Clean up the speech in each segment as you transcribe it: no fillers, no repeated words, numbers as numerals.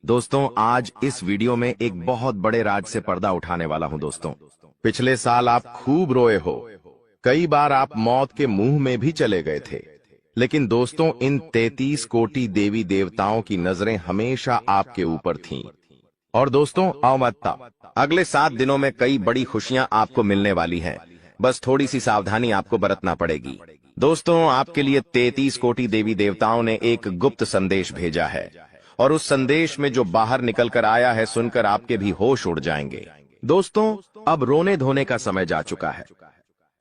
दोस्तों आज इस वीडियो में एक बहुत बड़े राज से पर्दा उठाने वाला हूं दोस्तों। पिछले साल आप खूब रोए हो, कई बार आप मौत के मुंह में भी चले गए थे, लेकिन दोस्तों इन 33 कोटि देवी देवताओं की नजरें हमेशा आपके ऊपर थीं। और दोस्तों अवमत्ता अगले 7 दिनों में कई बड़ी खुशियां आपको मिलने वाली हैं, बस थोड़ी सी सावधानी आपको बरतना पड़ेगी। दोस्तों आपके लिए 33 कोटि देवी देवताओं ने एक गुप्त संदेश भेजा है और उस संदेश में जो बाहर निकल कर आया है सुनकर आपके भी होश उड़ जाएंगे। दोस्तों अब रोने धोने का समय जा चुका है,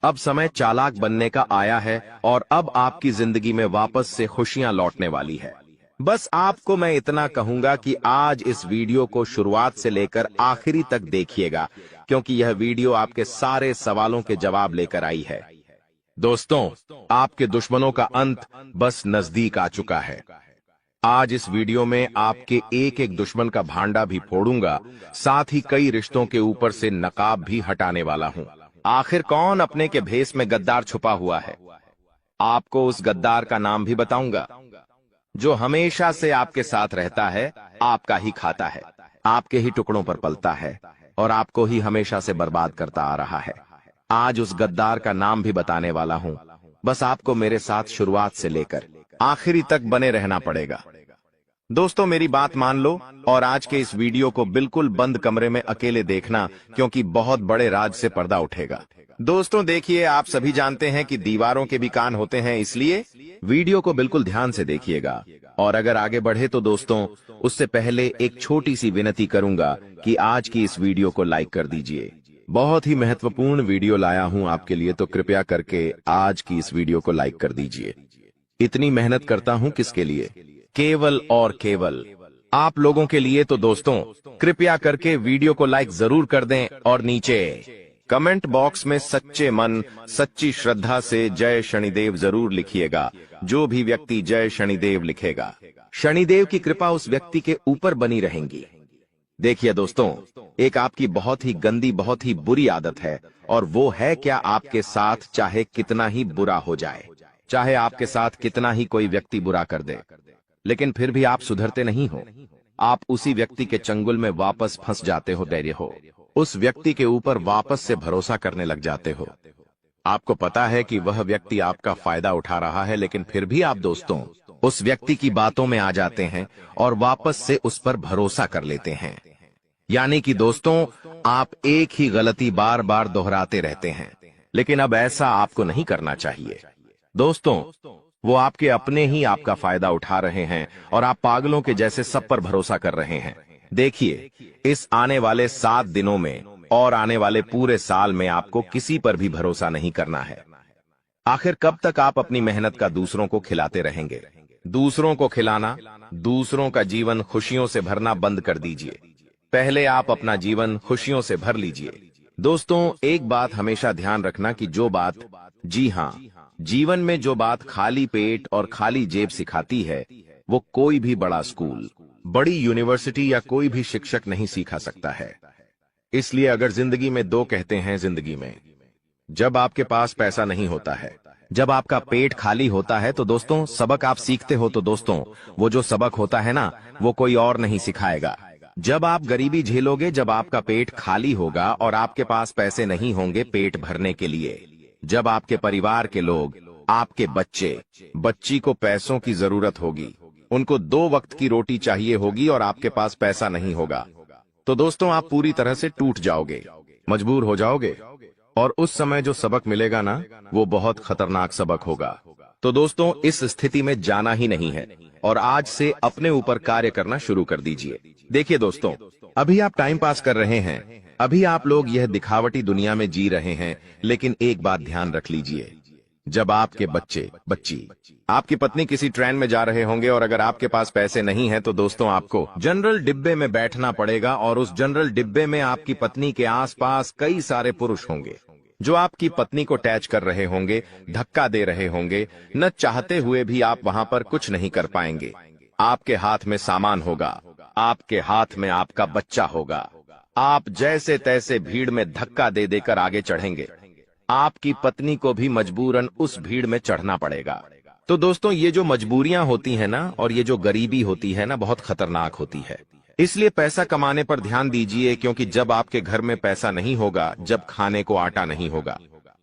अब समय चालाक बनने का आया है और अब आपकी जिंदगी में वापस से खुशियां लौटने वाली है। बस आपको मैं इतना कहूंगा कि आज इस वीडियो को शुरुआत से लेकर आखिरी तक देखिएगा, क्योंकि यह वीडियो आपके सारे सवालों के जवाब लेकर आई है। दोस्तों आपके दुश्मनों का अंत बस नजदीक आ चुका है। आज इस वीडियो में आपके एक एक दुश्मन का भांडा भी फोड़ूंगा, साथ ही कई रिश्तों के ऊपर से नकाब भी हटाने वाला हूं। आखिर कौन अपने के भेष में गद्दार छुपा हुआ है, आपको उस गद्दार का नाम भी बताऊंगा जो हमेशा से आपके साथ रहता है, आपका ही खाता है, आपके ही टुकड़ों पर पलता है और आपको ही हमेशा से बर्बाद करता आ रहा है। आज उस गद्दार का नाम भी बताने वाला हूं, बस आपको मेरे साथ शुरुआत से लेकर आखिरी तक बने रहना पड़ेगा। दोस्तों मेरी बात मान लो और आज के इस वीडियो को बिल्कुल बंद कमरे में अकेले देखना, क्योंकि बहुत बड़े राज से पर्दा उठेगा। दोस्तों देखिए, आप सभी जानते हैं कि दीवारों के भी कान होते हैं, इसलिए वीडियो को बिल्कुल ध्यान से देखिएगा। और अगर आगे बढ़े तो दोस्तों उससे पहले एक छोटी सी विनती करूंगा कि आज की इस वीडियो को लाइक कर दीजिए। बहुत ही महत्वपूर्ण वीडियो लाया हूं आपके लिए, तो कृपया करके आज की इस वीडियो को लाइक कर दीजिए। इतनी मेहनत करता हूं किसके लिए? केवल और केवल आप लोगों के लिए। तो दोस्तों कृपया करके वीडियो को लाइक जरूर कर दें और नीचे कमेंट बॉक्स में सच्चे मन सच्ची श्रद्धा से जय शनिदेव जरूर लिखिएगा। जो भी व्यक्ति जय शनिदेव लिखेगा, शनिदेव की कृपा उस व्यक्ति के ऊपर बनी रहेंगी। देखिए दोस्तों, एक आपकी बहुत ही गंदी बहुत ही बुरी आदत है, और वो है क्या, आपके साथ चाहे कितना ही बुरा हो जाए, चाहे आपके साथ कितना ही कोई व्यक्ति बुरा कर दे, लेकिन फिर भी आप सुधरते नहीं हो। आप उसी व्यक्ति के चंगुल में वापस फंस जाते हो, धैर्य हो, उस व्यक्ति के ऊपर वापस से भरोसा करने लग जाते हो। आपको पता है कि वह व्यक्ति आपका फायदा उठा रहा है, लेकिन फिर भी आप दोस्तों उस व्यक्ति की बातों में आ जाते हैं और वापस से उस पर भरोसा कर लेते हैं। यानी कि दोस्तों आप एक ही गलती बार बार दोहराते रहते हैं, लेकिन अब ऐसा आपको नहीं करना चाहिए। दोस्तों वो आपके अपने ही आपका फायदा उठा रहे हैं और आप पागलों के जैसे सब पर भरोसा कर रहे हैं। देखिए, इस आने वाले 7 दिनों में और आने वाले पूरे साल में आपको किसी पर भी भरोसा नहीं करना है। आखिर कब तक आप अपनी मेहनत का दूसरों को खिलाते रहेंगे? दूसरों को खिलाना, दूसरों का जीवन खुशियों से भरना बंद कर दीजिए। पहले आप अपना जीवन खुशियों से भर लीजिए। दोस्तों एक बात हमेशा ध्यान रखना कि जो बात, जी हाँ, जीवन में जो बात खाली पेट और खाली जेब सिखाती है, वो कोई भी बड़ा स्कूल, बड़ी यूनिवर्सिटी या कोई भी शिक्षक नहीं सिखा सकता है। इसलिए अगर जिंदगी में दो कहते हैं, जिंदगी में जब आपके पास पैसा नहीं होता है, जब आपका पेट खाली होता है, तो दोस्तों सबक आप सीखते हो, तो दोस्तों वो जो सबक होता है ना, वो कोई और नहीं सिखाएगा। जब आप गरीबी झेलोगे, जब आपका पेट खाली होगा और आपके पास पैसे नहीं होंगे पेट भरने के लिए, जब आपके परिवार के लोग, आपके बच्ची को पैसों की जरूरत होगी, उनको 2 वक्त की रोटी चाहिए होगी और आपके पास पैसा नहीं होगा, तो दोस्तों आप पूरी तरह से टूट जाओगे, मजबूर हो जाओगे, और उस समय जो सबक मिलेगा ना, वो बहुत खतरनाक सबक होगा। तो दोस्तों इस स्थिति में जाना ही नहीं है और आज से अपने ऊपर कार्य करना शुरू कर दीजिए। देखिए दोस्तों, अभी आप टाइम पास कर रहे हैं, अभी आप लोग यह दिखावटी दुनिया में जी रहे हैं, लेकिन एक बात ध्यान रख लीजिए, जब आपके बच्ची, आपकी पत्नी किसी ट्रेन में जा रहे होंगे और अगर आपके पास पैसे नहीं हैं, तो दोस्तों आपको जनरल डिब्बे में बैठना पड़ेगा और उस जनरल डिब्बे में आपकी पत्नी के आसपास कई सारे पुरुष होंगे जो आपकी पत्नी को टैच कर रहे होंगे, धक्का दे रहे होंगे। न चाहते हुए भी आप वहां पर कुछ नहीं कर पाएंगे। आपके हाथ में सामान होगा, आपके हाथ में आपका बच्चा होगा, आप जैसे तैसे भीड़ में धक्का दे देकर आगे चढ़ेंगे। आपकी पत्नी को भी मजबूरन उस भीड़ में चढ़ना पड़ेगा। तो दोस्तों ये जो मजबूरियां होती है ना, और ये जो गरीबी होती है ना, बहुत खतरनाक होती है। इसलिए पैसा कमाने पर ध्यान दीजिए, क्योंकि जब आपके घर में पैसा नहीं होगा, जब खाने को आटा नहीं होगा,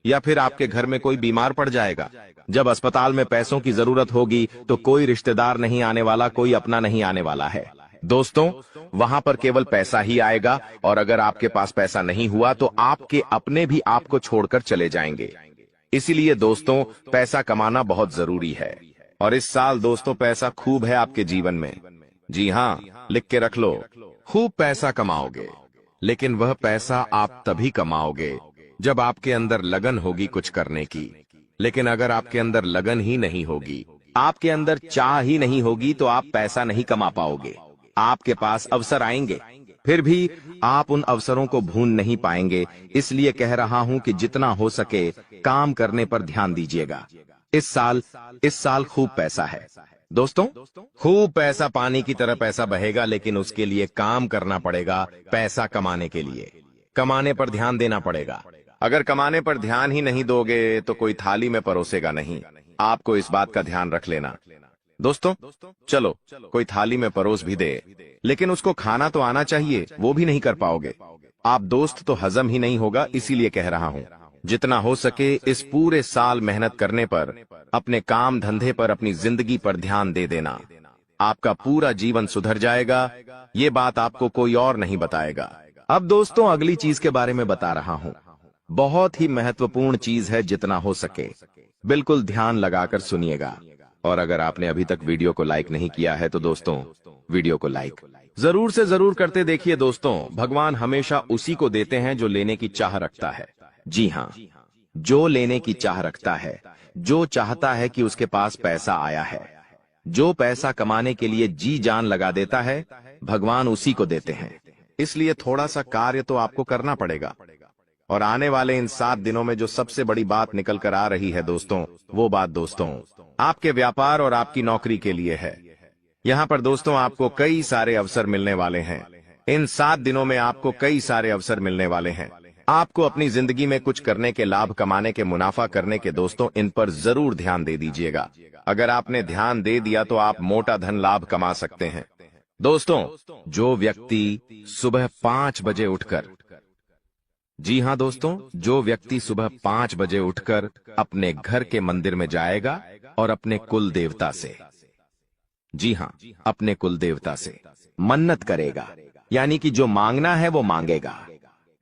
या फिर आपके घर में कोई बीमार पड़ जाएगा, जब अस्पताल में पैसों की जरूरत होगी, तो कोई रिश्तेदार नहीं आने वाला, कोई अपना नहीं आने वाला है। दोस्तों, वहां पर केवल पैसा ही आएगा, और अगर आपके पास पैसा नहीं हुआ तो आपके अपने भी आपको छोड़कर चले जाएंगे। इसीलिए दोस्तों, पैसा कमाना बहुत जरूरी है। और इस साल दोस्तों पैसा खूब है आपके जीवन में। जी हाँ, लिख के रख लो, खूब पैसा कमाओगे। लेकिन वह पैसा आप तभी कमाओगे जब आपके अंदर लगन होगी कुछ करने की। लेकिन अगर आपके अंदर लगन ही नहीं होगी, आपके अंदर चाह ही नहीं होगी, तो आप पैसा नहीं कमा पाओगे। आपके पास अवसर आएंगे, फिर भी आप उन अवसरों को भून नहीं पाएंगे। इसलिए कह रहा हूं कि जितना हो सके काम करने पर ध्यान दीजिएगा। इस साल खूब पैसा है दोस्तों, खूब पैसा पानी की तरह पैसा बहेगा, लेकिन उसके लिए काम करना पड़ेगा। पैसा कमाने के लिए कमाने पर ध्यान देना पड़ेगा। अगर कमाने पर ध्यान ही नहीं दोगे तो कोई थाली में परोसेगा नहीं। आपको इस बात का ध्यान रख लेना दोस्तों। चलो, कोई थाली में परोस भी दे, लेकिन उसको खाना तो आना चाहिए, वो भी नहीं कर पाओगे आप दोस्त, तो हजम ही नहीं होगा। इसीलिए कह रहा हूं, जितना हो सके इस पूरे साल मेहनत करने पर, अपने काम धंधे पर, अपनी जिंदगी पर ध्यान दे देना। आपका पूरा जीवन सुधर जाएगा। ये बात आपको कोई और नहीं बताएगा। अब दोस्तों, अगली चीज के बारे में बता रहा हूं। बहुत ही महत्वपूर्ण चीज है, जितना हो सके बिल्कुल ध्यान लगाकर सुनिएगा। और अगर आपने अभी तक वीडियो को लाइक नहीं किया है तो दोस्तों, वीडियो को लाइक जरूर से जरूर करते देखिए। दोस्तों, भगवान हमेशा उसी को देते हैं जो लेने की चाह रखता है। जी हाँ, जो लेने की चाह रखता है, जो चाहता है कि उसके पास पैसा आया है, जो पैसा कमाने के लिए जी जान लगा देता है, भगवान उसी को देते हैं। इसलिए थोड़ा सा कार्य तो आपको करना पड़ेगा। और आने वाले इन 7 दिनों में जो सबसे बड़ी बात निकल कर आ रही है दोस्तों, वो बात दोस्तों आपके व्यापार और आपकी नौकरी के लिए है। यहाँ पर दोस्तों आपको कई सारे अवसर मिलने वाले हैं। इन 7 दिनों में आपको कई सारे अवसर मिलने वाले हैं। आपको अपनी जिंदगी में कुछ करने के, लाभ कमाने के, मुनाफा करने के दोस्तों, इन पर जरूर ध्यान दे दीजिएगा। अगर आपने ध्यान दे दिया तो आप मोटा धन लाभ कमा सकते हैं। दोस्तों, जो व्यक्ति सुबह 5 बजे उठकर, जी हाँ दोस्तों, जो व्यक्ति सुबह 5 बजे उठकर अपने घर के मंदिर में जाएगा और अपने कुल देवता से, जी हाँ, अपने कुल देवता से मन्नत करेगा, यानी कि जो मांगना है वो मांगेगा,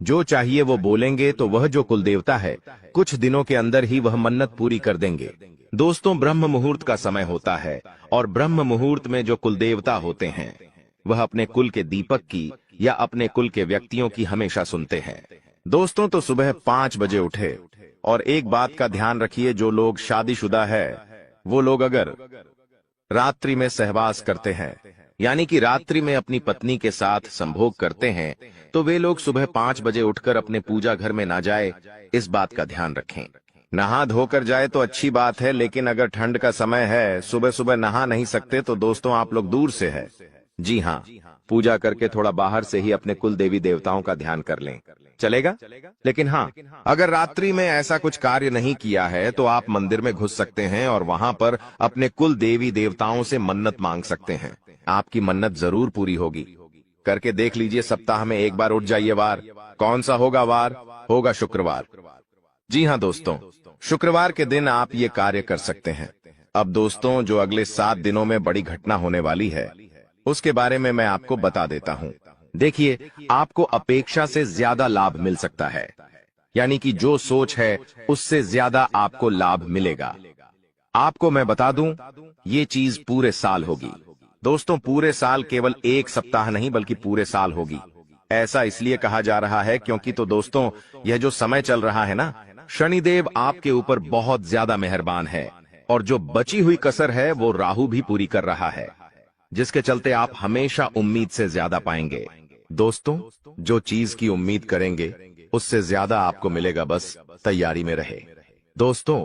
जो चाहिए वो बोलेंगे, तो वह जो कुल देवता है कुछ दिनों के अंदर ही वह मन्नत पूरी कर देंगे। दोस्तों, ब्रह्म मुहूर्त का समय होता है, और ब्रह्म मुहूर्त में जो कुल देवता होते हैं वह अपने कुल के दीपक की या अपने कुल के व्यक्तियों की हमेशा सुनते हैं। दोस्तों, तो सुबह 5 बजे उठे। और एक बात का ध्यान रखिए, जो लोग शादीशुदा है वो लोग अगर रात्रि में सहवास करते हैं, यानी कि रात्रि में अपनी पत्नी के साथ संभोग करते हैं, तो वे लोग सुबह 5 बजे उठकर अपने पूजा घर में ना जाए। इस बात का ध्यान रखें। नहा धोकर जाए तो अच्छी बात है, लेकिन अगर ठंड का समय है, सुबह सुबह नहा नहीं सकते, तो दोस्तों आप लोग दूर से है, जी हाँ, पूजा करके थोड़ा बाहर से ही अपने कुल देवी देवताओं का ध्यान कर लें, चलेगा। लेकिन हाँ, अगर रात्रि में ऐसा कुछ कार्य नहीं किया है तो आप मंदिर में घुस सकते हैं और वहां पर अपने कुल देवी देवताओं से मन्नत मांग सकते हैं। आपकी मन्नत जरूर पूरी होगी। करके देख लीजिए, सप्ताह में एक बार उठ जाइए। वार कौन सा होगा? वार होगा शुक्रवार। जी हाँ दोस्तों, शुक्रवार के दिन आप ये कार्य कर सकते हैं। अब दोस्तों, जो अगले 7 दिनों में बड़ी घटना होने वाली है उसके बारे में मैं आपको बता देता हूँ। देखिए, आपको अपेक्षा से ज्यादा लाभ मिल सकता है, यानी कि जो सोच है उससे ज्यादा आपको लाभ मिलेगा। आपको मैं बता दूं, ये चीज पूरे साल होगी। दोस्तों, पूरे साल, केवल एक सप्ताह नहीं बल्कि पूरे साल होगी। ऐसा इसलिए कहा जा रहा है क्योंकि तो दोस्तों, यह जो समय चल रहा है ना, शनिदेव आपके ऊपर बहुत ज्यादा मेहरबान है, और जो बची हुई कसर है वो राहु भी पूरी कर रहा है, जिसके चलते आप हमेशा उम्मीद से ज्यादा पाएंगे। दोस्तों, जो चीज की उम्मीद करेंगे उससे ज्यादा आपको मिलेगा, बस तैयारी में रहे। दोस्तों,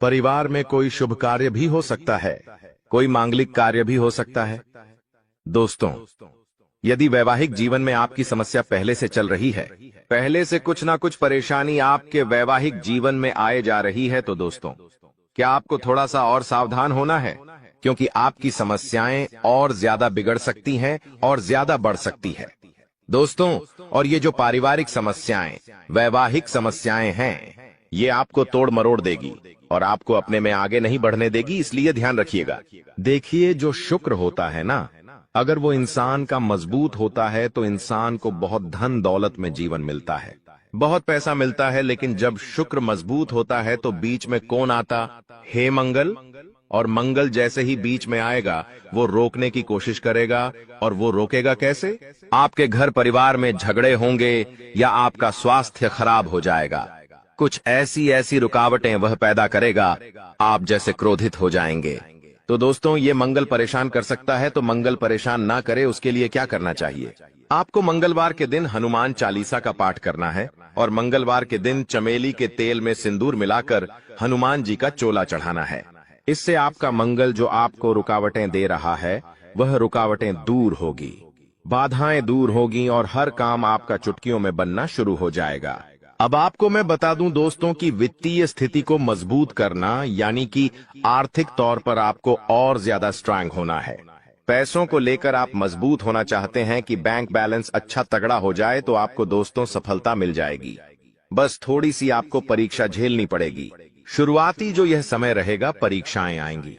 परिवार में कोई शुभ कार्य भी हो सकता है, कोई मांगलिक कार्य भी हो सकता है। दोस्तों, यदि वैवाहिक जीवन में आपकी समस्या पहले से चल रही है, पहले से कुछ ना कुछ परेशानी आपके वैवाहिक जीवन में आए जा रही है, तो दोस्तों, क्या आपको थोड़ा सा और सावधान होना है? क्योंकि आपकी समस्याएं और ज्यादा बिगड़ सकती हैं और ज्यादा बढ़ सकती है दोस्तों। और ये जो पारिवारिक समस्याएं, वैवाहिक समस्याएं हैं, ये आपको तोड़ मरोड़ देगी और आपको अपने में आगे नहीं बढ़ने देगी, इसलिए ध्यान रखिएगा। देखिए, जो शुक्र होता है ना, अगर वो इंसान का मजबूत होता है तो इंसान को बहुत धन दौलत में जीवन मिलता है, बहुत पैसा मिलता है। लेकिन जब शुक्र मजबूत होता है तो बीच में कौन आता? हे मंगल। और मंगल जैसे ही बीच में आएगा, वो रोकने की कोशिश करेगा। और वो रोकेगा कैसे? आपके घर परिवार में झगड़े होंगे या आपका स्वास्थ्य खराब हो जाएगा। कुछ ऐसी ऐसी रुकावटें वह पैदा करेगा, आप जैसे क्रोधित हो जाएंगे। तो दोस्तों, ये मंगल परेशान कर सकता है, तो मंगल परेशान ना करे उसके लिए क्या करना चाहिए? आपको मंगलवार के दिन हनुमान चालीसा का पाठ करना है और मंगलवार के दिन चमेली के तेल में सिंदूर मिलाकर हनुमान जी का चोला चढ़ाना है। इससे आपका मंगल जो आपको रुकावटें दे रहा है, वह रुकावटें दूर होगी, बाधाएं दूर होगी और हर काम आपका चुटकियों में बनना शुरू हो जाएगा। अब आपको मैं बता दूं दोस्तों कि वित्तीय स्थिति को मजबूत करना यानी कि आर्थिक तौर पर आपको और ज्यादा स्ट्रांग होना है। पैसों को लेकर आप मजबूत होना चाहते हैं कि बैंक बैलेंस अच्छा तगड़ा हो जाए, तो आपको दोस्तों सफलता मिल जाएगी। बस थोड़ी सी आपको परीक्षा झेलनी पड़ेगी। शुरुआती जो यह समय रहेगा, परीक्षाएं आएंगी,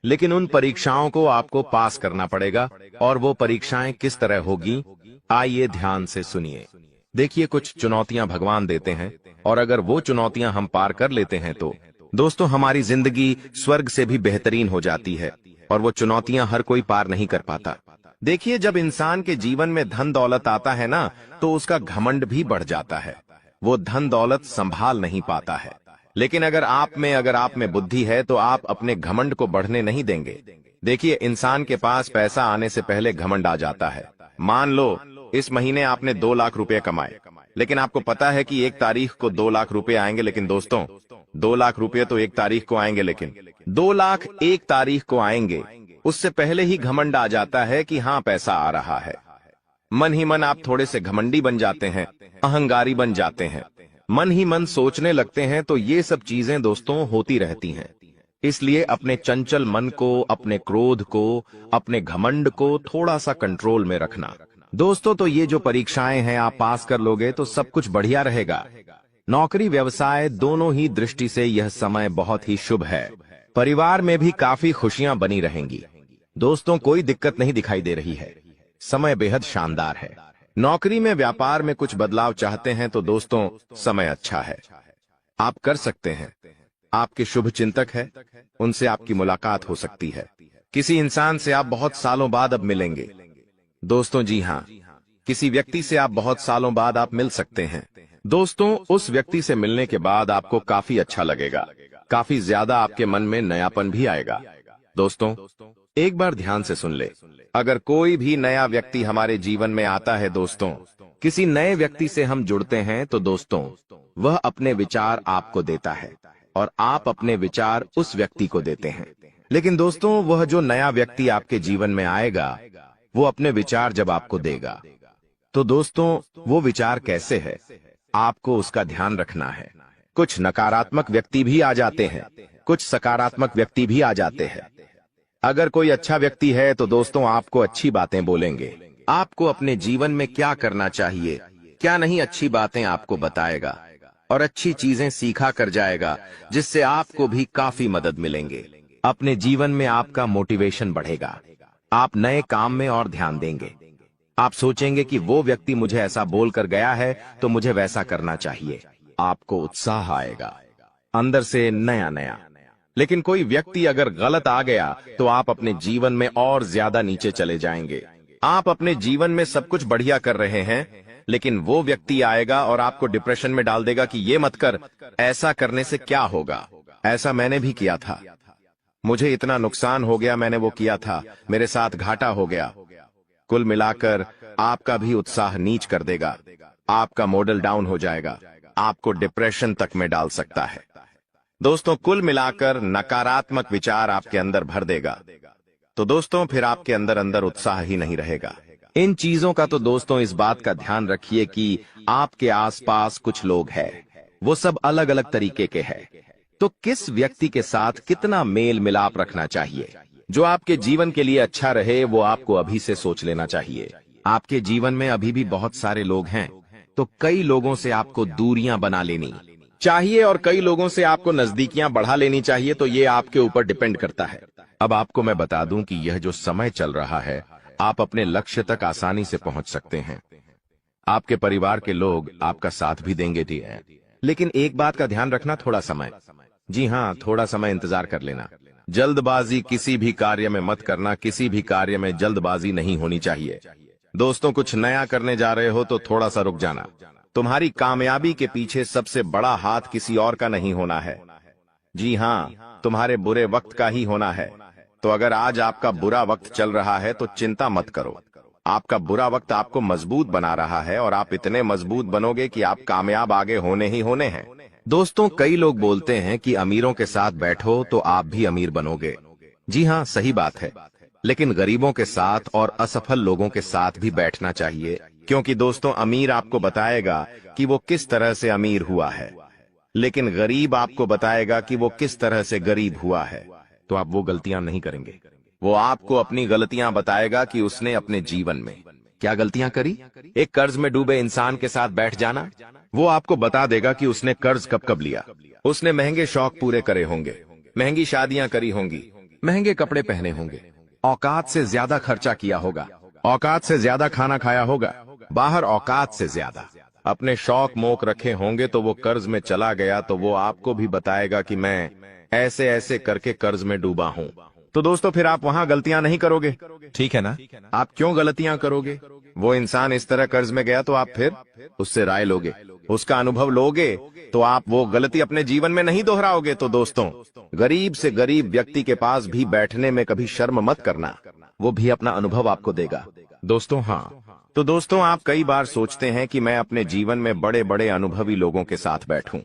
लेकिन उन परीक्षाओं को आपको पास करना पड़ेगा। और वो परीक्षाएं किस तरह होगी, आइए ध्यान से सुनिए। देखिए, कुछ चुनौतियां भगवान देते हैं और अगर वो चुनौतियां हम पार कर लेते हैं तो दोस्तों हमारी जिंदगी स्वर्ग से भी बेहतरीन हो जाती है। और वो चुनौतियां हर कोई पार नहीं कर पाता। देखिए, जब इंसान के जीवन में धन दौलत आता है ना, तो उसका घमंड भी बढ़ जाता है। वो धन दौलत संभाल नहीं पाता है। लेकिन अगर आप में बुद्धि है तो आप अपने घमंड को बढ़ने नहीं देंगे। देखिए, इंसान के पास पैसा आने से पहले घमंड आ जाता है। मान लो इस महीने आपने 2 लाख रुपए कमाए, लेकिन आपको पता है कि 1 तारीख को 2 लाख रुपए आएंगे। लेकिन दोस्तों, 2 लाख रुपए तो 1 तारीख को आएंगे, लेकिन 2 लाख 1 तारीख को आएंगे, उससे पहले ही घमंड आ जाता है कि हाँ, पैसा आ रहा है। मन ही मन आप थोड़े से घमंडी बन जाते हैं, अहंकारी बन जाते हैं, मन ही मन सोचने लगते हैं। तो ये सब चीजें दोस्तों होती रहती हैं। इसलिए अपने चंचल मन को, अपने क्रोध को, अपने घमंड को थोड़ा सा कंट्रोल में रखना। दोस्तों, तो ये जो परीक्षाएं हैं, आप पास कर लोगे तो सब कुछ बढ़िया रहेगा। नौकरी व्यवसाय दोनों ही दृष्टि से यह समय बहुत ही शुभ है। परिवार में भी काफी खुशियां बनी रहेंगी। दोस्तों, कोई दिक्कत नहीं दिखाई दे रही है, समय बेहद शानदार है। नौकरी में, व्यापार में कुछ बदलाव चाहते हैं तो दोस्तों समय अच्छा है, आप कर सकते हैं। आपके शुभ चिंतक है, उनसे आपकी मुलाकात हो सकती है। किसी इंसान से आप बहुत सालों बाद अब मिलेंगे दोस्तों। जी हाँ, किसी व्यक्ति से आप बहुत सालों बाद आप मिल सकते हैं। दोस्तों, उस व्यक्ति से मिलने के बाद आपको काफी अच्छा लगेगा, काफी ज्यादा आपके मन में नयापन भी आएगा। दोस्तों, एक बार ध्यान से सुन ले, अगर कोई भी नया व्यक्ति हमारे जीवन में आता है दोस्तों, किसी नए व्यक्ति से हम जुड़ते हैं तो दोस्तों वह अपने विचार आपको देता है और आप अपने विचार उस व्यक्ति को देते हैं। लेकिन दोस्तों, वह जो नया व्यक्ति आपके जीवन में आएगा, वो अपने विचार जब आपको देगा, तो दोस्तों वो विचार कैसे है, आपको उसका ध्यान रखना है। कुछ नकारात्मक व्यक्ति भी आ जाते हैं, कुछ सकारात्मक व्यक्ति भी आ जाते हैं। अगर कोई अच्छा व्यक्ति है तो दोस्तों आपको अच्छी बातें बोलेंगे, आपको अपने जीवन में क्या करना चाहिए, क्या नहीं, अच्छी बातें आपको बताएगा और अच्छी चीजें सीखा कर जाएगा, जिससे आपको भी काफी मदद मिलेंगे। अपने जीवन में आपका मोटिवेशन बढ़ेगा, आप नए काम में और ध्यान देंगे। आप सोचेंगे कि वो व्यक्ति मुझे ऐसा बोलकर गया है तो मुझे वैसा करना चाहिए। आपको उत्साह आएगा अंदर से नया नया। लेकिन कोई व्यक्ति अगर गलत आ गया तो आप अपने जीवन में और ज्यादा नीचे चले जाएंगे। आप अपने जीवन में सब कुछ बढ़िया कर रहे हैं, लेकिन वो व्यक्ति आएगा और आपको डिप्रेशन में डाल देगा कि ये मत कर, ऐसा करने से क्या होगा, ऐसा मैंने भी किया था, मुझे इतना नुकसान हो गया, मैंने वो किया था, मेरे साथ घाटा हो गया। कुल मिलाकर आपका भी उत्साह नीच कर देगा, आपका मॉडल डाउन हो जाएगा, आपको डिप्रेशन तक में डाल सकता है। दोस्तों, कुल मिलाकर नकारात्मक विचार आपके अंदर भर देगा, तो दोस्तों फिर आपके अंदर अंदर उत्साह ही नहीं रहेगा। इन चीजों का तो दोस्तों इस बात का ध्यान रखिए कि आपके आसपास कुछ लोग हैं, वो सब अलग अलग तरीके के हैं, तो किस व्यक्ति के साथ कितना मेल मिलाप रखना चाहिए, जो आपके जीवन के लिए अच्छा रहे वो आपको अभी से सोच लेना चाहिए। आपके जीवन में अभी भी बहुत सारे लोग हैं, तो कई लोगों से आपको दूरियां बना लेनी चाहिए और कई लोगों से आपको नजदीकियां बढ़ा लेनी चाहिए। तो ये आपके ऊपर डिपेंड करता है। अब आपको मैं बता दूं कि यह जो समय चल रहा है, आप अपने लक्ष्य तक आसानी से पहुंच सकते हैं। आपके परिवार के लोग आपका साथ भी देंगे दिए, लेकिन एक बात का ध्यान रखना, थोड़ा समय, जी हाँ, थोड़ा समय इंतजार कर लेना। जल्दबाजी किसी भी कार्य में मत करना, किसी भी कार्य में जल्दबाजी नहीं होनी चाहिए। दोस्तों, कुछ नया करने जा रहे हो तो थोड़ा सा रुक जाना। तुम्हारी कामयाबी के पीछे सबसे बड़ा हाथ किसी और का नहीं होना है, जी हाँ, तुम्हारे बुरे वक्त का ही होना है। तो अगर आज आपका बुरा वक्त चल रहा है तो चिंता मत करो। आपका बुरा वक्त आपको मजबूत बना रहा है और आप इतने मजबूत बनोगे कि आप कामयाब आगे होने ही होने हैं। दोस्तों, कई लोग बोलते हैं कि अमीरों के साथ बैठो तो आप भी अमीर बनोगे। जी हाँ, सही बात है, लेकिन गरीबों के साथ और असफल लोगों के साथ भी बैठना चाहिए, क्योंकि दोस्तों, अमीर आपको बताएगा कि वो किस तरह से अमीर हुआ है, लेकिन गरीब आपको बताएगा कि वो किस तरह से गरीब हुआ है। तो आप वो गलतियां नहीं करेंगे। वो आपको अपनी गलतियां बताएगा कि उसने अपने जीवन में क्या गलतियां करी। एक कर्ज में डूबे इंसान के साथ बैठ जाना, वो आपको बता देगा कि उसने कर्ज कब कब लिया। उसने महंगे शौक पूरे करे होंगे, महंगी शादियां करी होंगी, महंगे कपड़े पहने होंगे, औकात से ज्यादा खर्चा किया होगा, औकात से ज्यादा खाना खाया होगा, बाहर औकात से ज्यादा अपने शौक मोक रखे होंगे। तो वो कर्ज में चला गया तो वो आपको भी बताएगा कि मैं ऐसे ऐसे करके कर्ज में डूबा हूं। तो दोस्तों, फिर आप वहां गलतियां नहीं करोगे, ठीक है ना? आप क्यों गलतियां करोगे? वो इंसान इस तरह कर्ज में गया तो आप फिर उससे राय लोगे, उसका अनुभव लोगे, तो आप वो गलती अपने जीवन में नहीं दोहराओगे। तो दोस्तों, गरीब से गरीब व्यक्ति के पास भी बैठने में कभी शर्म मत करना, वो भी अपना अनुभव आपको देगा। दोस्तों, हाँ, तो दोस्तों, आप कई बार सोचते हैं कि मैं अपने जीवन में बड़े बड़े अनुभवी लोगों के साथ बैठूं।